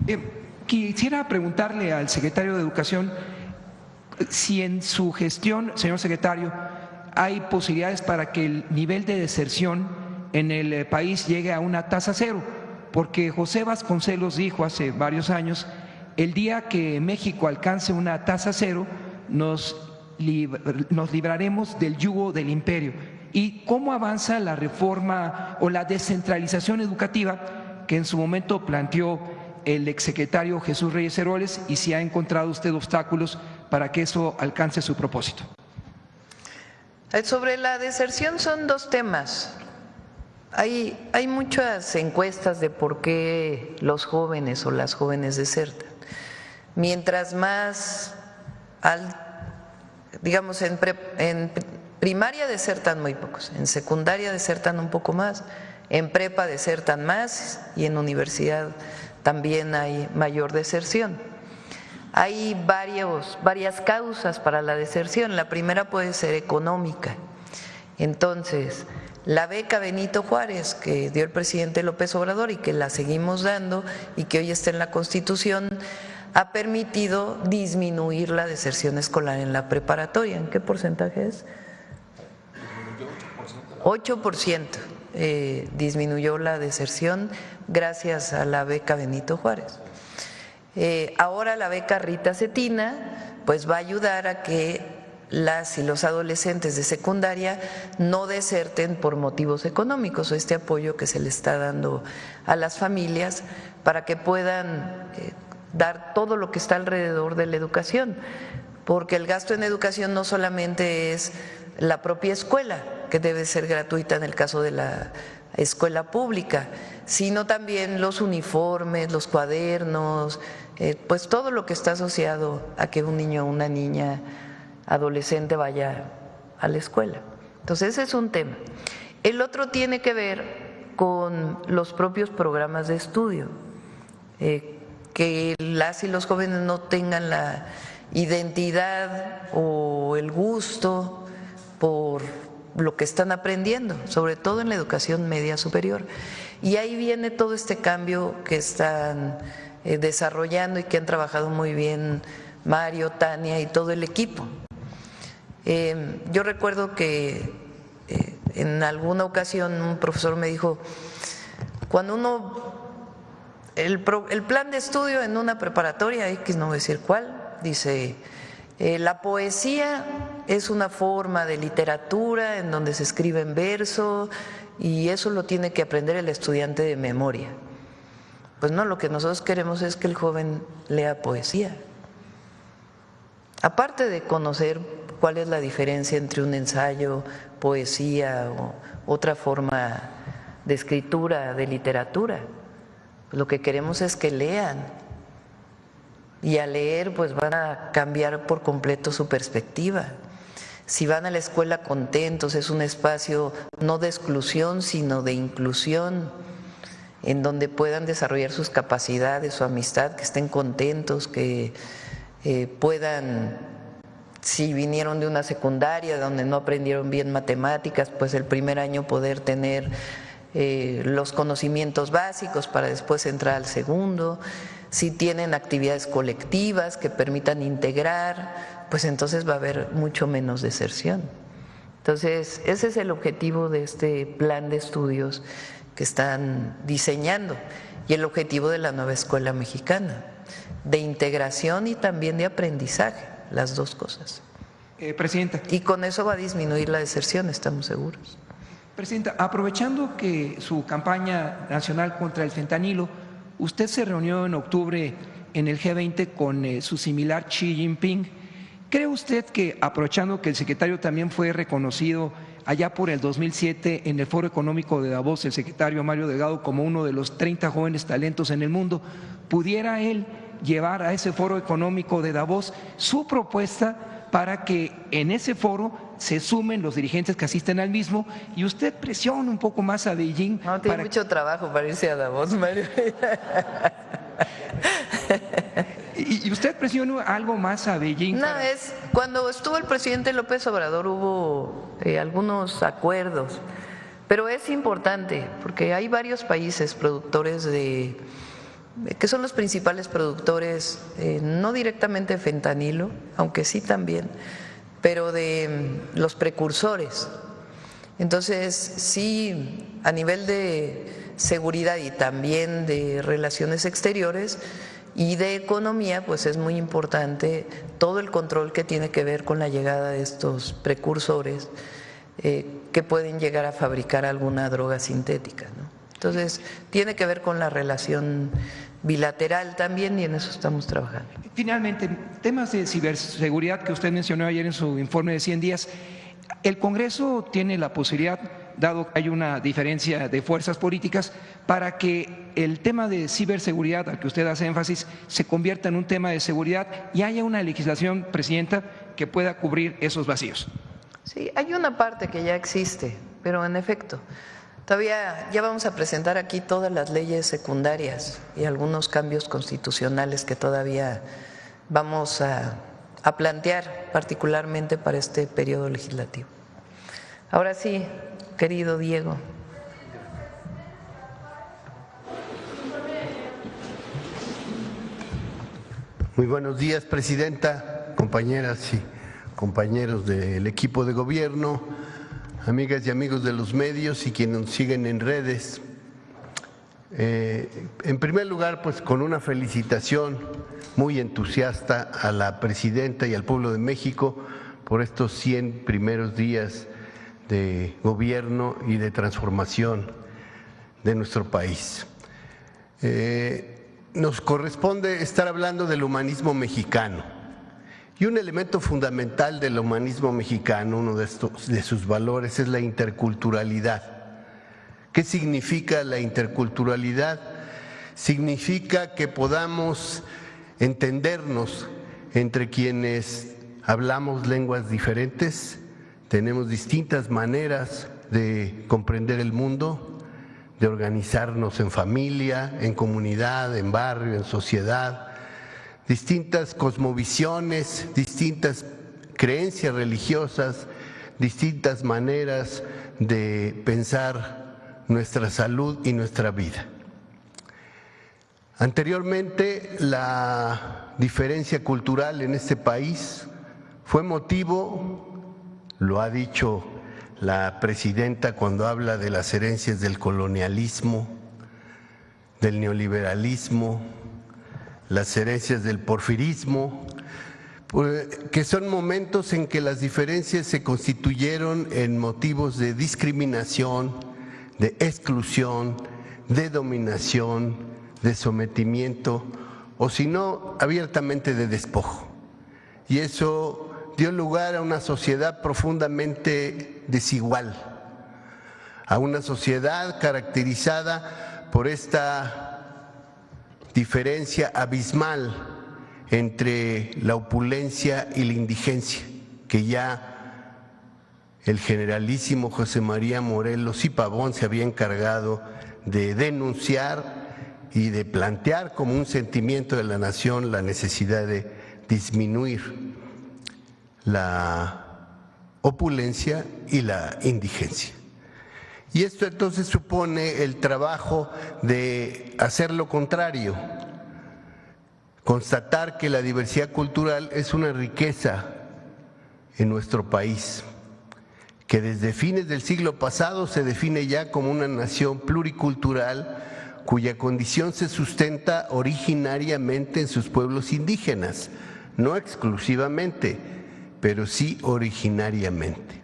que… Quisiera preguntarle al secretario de Educación si en su gestión, señor secretario, hay posibilidades para que el nivel de deserción en el país llegue a una tasa cero, porque José Vasconcelos dijo hace varios años: el día que México alcance una tasa cero, nos libraremos del yugo del imperio. ¿Y cómo avanza la reforma o la descentralización educativa que en su momento planteó el exsecretario Jesús Reyes Heroles, y si ha encontrado usted obstáculos para que eso alcance su propósito? Sobre la deserción son dos temas. Hay muchas encuestas de por qué los jóvenes o las jóvenes desertan. Mientras más, digamos, en primaria desertan muy pocos, en secundaria desertan un poco más, en prepa desertan más y en universidad también hay mayor deserción. Hay varias causas para la deserción. La primera puede ser económica. Entonces, la beca Benito Juárez que dio el presidente López Obrador y que la seguimos dando y que hoy está en la Constitución, ha permitido disminuir la deserción escolar en la preparatoria. ¿En qué porcentaje es? 8%. Disminuyó la deserción gracias a la beca Benito Juárez. Ahora la beca Rita Cetina pues va a ayudar a que las y los adolescentes de secundaria no deserten por motivos económicos, este apoyo que se le está dando a las familias para que puedan dar todo lo que está alrededor de la educación, porque el gasto en educación no solamente es la propia escuela, que debe ser gratuita en el caso de la escuela pública, sino también los uniformes, los cuadernos, pues todo lo que está asociado a que un niño o una niña adolescente vaya a la escuela. Entonces ese es un tema. El otro tiene que ver con los propios programas de estudio, que las y los jóvenes no tengan la identidad o el gusto por lo que están aprendiendo, sobre todo en la educación media superior. Y ahí viene todo este cambio que están desarrollando y que han trabajado muy bien Mario, Tania y todo el equipo. Yo recuerdo que en alguna ocasión un profesor me dijo, cuando el plan de estudio en una preparatoria X, no voy a decir cuál, dice, la poesía es una forma de literatura en donde se escribe en verso y eso lo tiene que aprender el estudiante de memoria. Pues no, lo que nosotros queremos es que el joven lea poesía. Aparte de conocer cuál es la diferencia entre un ensayo, poesía o otra forma de escritura, de literatura, lo que queremos es que lean. Y al leer pues van a cambiar por completo su perspectiva. Si van a la escuela contentos, es un espacio no de exclusión, sino de inclusión, en donde puedan desarrollar sus capacidades, su amistad, que estén contentos, que puedan, si vinieron de una secundaria donde no aprendieron bien matemáticas, pues el primer año poder tener los conocimientos básicos para después entrar al segundo. Si tienen actividades colectivas que permitan integrar, pues entonces va a haber mucho menos deserción. Entonces, ese es el objetivo de este plan de estudios que están diseñando y el objetivo de la nueva escuela mexicana, de integración y también de aprendizaje, las dos cosas. Presidenta. Y con eso va a disminuir la deserción, estamos seguros. Presidenta, aprovechando que su campaña nacional contra el fentanilo, usted se reunió en octubre en el G20 con su similar Xi Jinping. ¿Cree usted que, aprovechando que el secretario también fue reconocido allá por el 2007 en el Foro Económico de Davos, el secretario Mario Delgado, como uno de los 30 jóvenes talentos en el mundo, pudiera él llevar a ese Foro Económico de Davos su propuesta para que en ese foro se sumen los dirigentes que asisten al mismo y usted presione un poco más a Beijing? No, tiene mucho trabajo para irse a Davos, Mario. ¿Y usted presiona algo más a Beijing? No, cuando estuvo el presidente López Obrador hubo algunos acuerdos, pero es importante porque hay varios países productores que son los principales productores, no directamente de fentanilo, aunque sí también, pero de los precursores. Entonces, sí, a nivel de seguridad y también de relaciones exteriores y de economía, pues es muy importante todo el control que tiene que ver con la llegada de estos precursores, que pueden llegar a fabricar alguna droga sintética, ¿no? Entonces, tiene que ver con la relación bilateral también y en eso estamos trabajando. Finalmente, temas de ciberseguridad que usted mencionó ayer en su informe de 100 días. El Congreso tiene la posibilidad, dado que hay una diferencia de fuerzas políticas, para que el tema de ciberseguridad al que usted hace énfasis se convierta en un tema de seguridad y haya una legislación, Presidenta, que pueda cubrir esos vacíos. Sí, hay una parte que ya existe, pero en efecto, todavía ya vamos a presentar aquí todas las leyes secundarias y algunos cambios constitucionales que todavía vamos a plantear particularmente para este periodo legislativo. Ahora sí, querido Diego. Muy buenos días, Presidenta, compañeras y compañeros del equipo de gobierno, amigas y amigos de los medios y quienes nos siguen en redes. En primer lugar, pues con una felicitación muy entusiasta a la Presidenta y al pueblo de México por estos 100 primeros días de gobierno y de transformación de nuestro país. Nos corresponde estar hablando del humanismo mexicano y un elemento fundamental del humanismo mexicano, uno de sus valores es la interculturalidad. ¿Qué significa la interculturalidad? Significa que podamos entendernos entre quienes hablamos lenguas diferentes, tenemos distintas maneras de comprender el mundo, de organizarnos en familia, en comunidad, en barrio, en sociedad, distintas cosmovisiones, distintas creencias religiosas, distintas maneras de pensar nuestra salud y nuestra vida. Anteriormente, la diferencia cultural en este país fue motivo, lo ha dicho la Presidenta cuando habla de las herencias del colonialismo, del neoliberalismo, las herencias del porfirismo, que son momentos en que las diferencias se constituyeron en motivos de discriminación, de exclusión, de dominación, de sometimiento o si no, abiertamente de despojo. Y eso dio lugar a una sociedad profundamente desigual, a una sociedad caracterizada por esta diferencia abismal entre la opulencia y la indigencia, que ya el generalísimo José María Morelos y Pavón se había encargado de denunciar y de plantear como un sentimiento de la nación la necesidad de disminuir la opulencia y la indigencia. Y esto entonces supone el trabajo de hacer lo contrario, constatar que la diversidad cultural es una riqueza en nuestro país, que desde fines del siglo pasado se define ya como una nación pluricultural cuya condición se sustenta originariamente en sus pueblos indígenas, no exclusivamente, pero sí originariamente.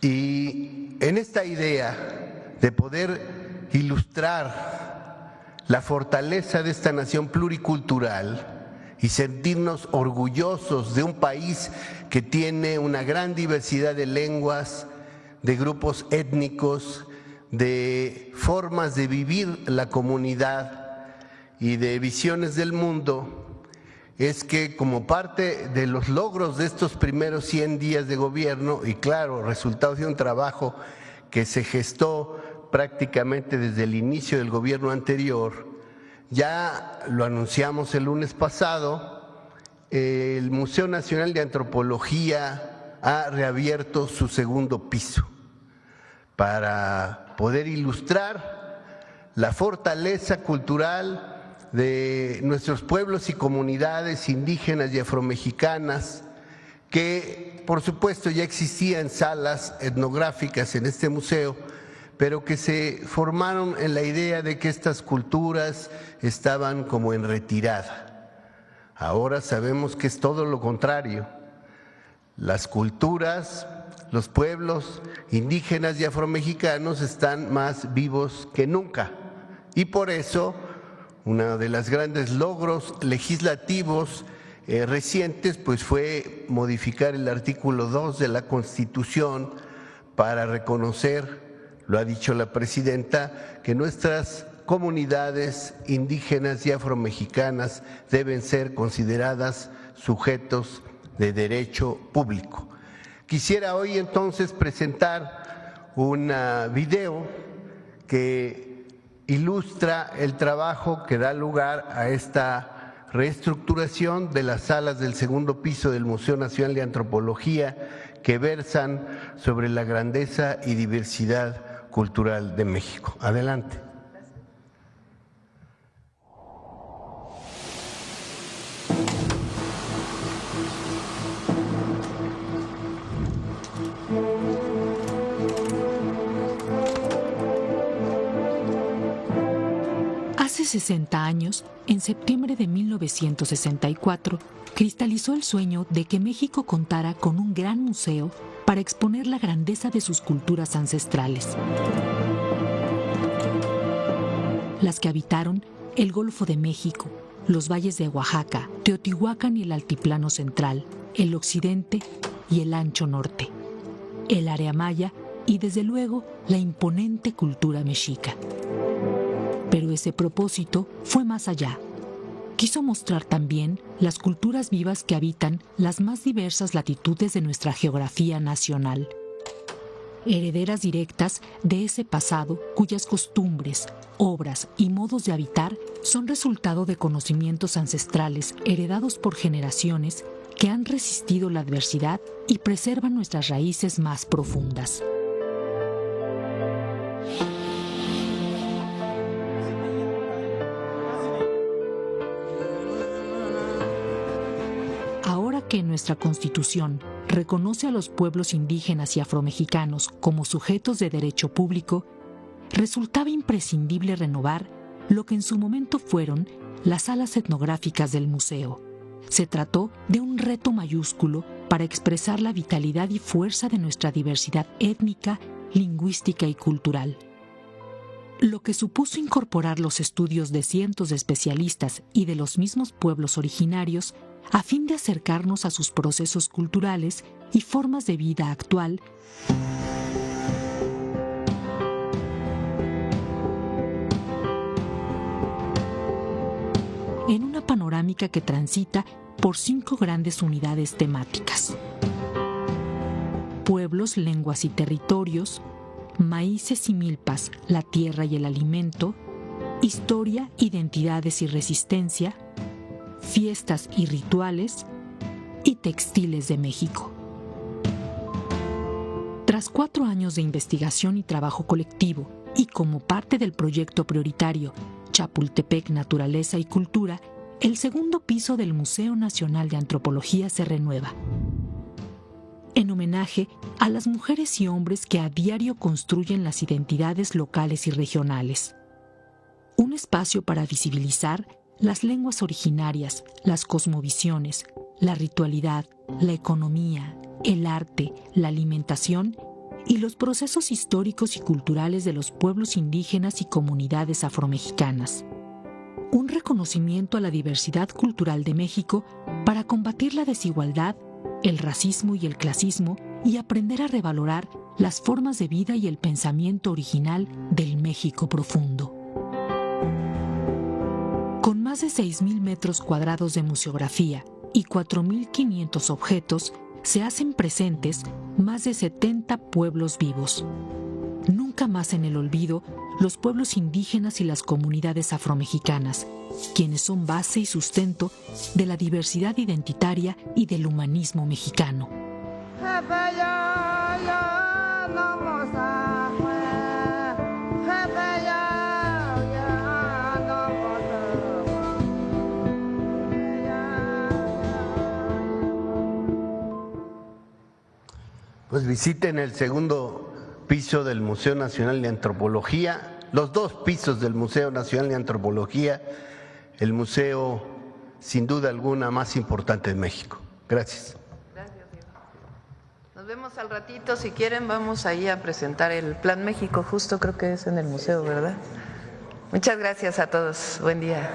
Y en esta idea de poder ilustrar la fortaleza de esta nación pluricultural y sentirnos orgullosos de un país que tiene una gran diversidad de lenguas, de grupos étnicos, de formas de vivir la comunidad y de visiones del mundo, es que como parte de los logros de estos primeros 100 días de gobierno, y claro, resultado de un trabajo que se gestó prácticamente desde el inicio del gobierno anterior, ya lo anunciamos el lunes pasado, el Museo Nacional de Antropología ha reabierto su segundo piso para poder ilustrar la fortaleza cultural de nuestros pueblos y comunidades indígenas y afromexicanas que por supuesto ya existían salas etnográficas en este museo, pero que se formaron en la idea de que estas culturas estaban como en retirada. Ahora sabemos que es todo lo contrario. Las culturas los pueblos indígenas y afromexicanos están más vivos que nunca. Y por eso, uno de los grandes logros legislativos recientes pues fue modificar el artículo 2 de la Constitución para reconocer, lo ha dicho la presidenta, que nuestras comunidades indígenas y afromexicanas deben ser consideradas sujetos de derecho público. Quisiera hoy entonces presentar un video que ilustra el trabajo que da lugar a esta reestructuración de las salas del segundo piso del Museo Nacional de Antropología que versan sobre la grandeza y diversidad cultural de México. Adelante. Hace 60 años, en septiembre de 1964, cristalizó el sueño de que México contara con un gran museo para exponer la grandeza de sus culturas ancestrales. Las que habitaron el Golfo de México, los valles de Oaxaca, Teotihuacán y el Altiplano Central, el Occidente y el Ancho Norte, el área maya y, desde luego, la imponente cultura mexica. Pero ese propósito fue más allá. Quiso mostrar también las culturas vivas que habitan las más diversas latitudes de nuestra geografía nacional, herederas directas de ese pasado cuyas costumbres, obras y modos de habitar son resultado de conocimientos ancestrales heredados por generaciones que han resistido la adversidad y preservan nuestras raíces más profundas. Que nuestra Constitución reconoce a los pueblos indígenas y afromexicanos como sujetos de derecho público, resultaba imprescindible renovar lo que en su momento fueron las salas etnográficas del museo. Se trató de un reto mayúsculo para expresar la vitalidad y fuerza de nuestra diversidad étnica, lingüística y cultural. Lo que supuso incorporar los estudios de cientos de especialistas y de los mismos pueblos originarios a fin de acercarnos a sus procesos culturales y formas de vida actual, en una panorámica que transita por 5 grandes unidades temáticas: pueblos, lenguas y territorios, maíces y milpas, la tierra y el alimento, historia, identidades y resistencia, fiestas y rituales, y textiles de México. Tras 4 años de investigación y trabajo colectivo, y como parte del proyecto prioritario Chapultepec Naturaleza y Cultura, el segundo piso del Museo Nacional de Antropología se renueva, en homenaje a las mujeres y hombres que a diario construyen las identidades locales y regionales. Un espacio para visibilizar las lenguas originarias, las cosmovisiones, la ritualidad, la economía, el arte, la alimentación y los procesos históricos y culturales de los pueblos indígenas y comunidades afromexicanas. Un reconocimiento a la diversidad cultural de México para combatir la desigualdad, el racismo y el clasismo y aprender a revalorar las formas de vida y el pensamiento original del México profundo. Con más de 6,000 metros cuadrados de museografía y 4,500 objetos, se hacen presentes más de 70 pueblos vivos. Nunca más en el olvido los pueblos indígenas y las comunidades afromexicanas, quienes son base y sustento de la diversidad identitaria y del humanismo mexicano. Pues visiten el segundo piso del Museo Nacional de Antropología, los 2 pisos del Museo Nacional de Antropología, el museo sin duda alguna más importante de México. Gracias. Gracias, Diego. Nos vemos al ratito, si quieren vamos ahí a presentar el Plan México, justo creo que es en el museo, ¿verdad? Muchas gracias a todos, buen día.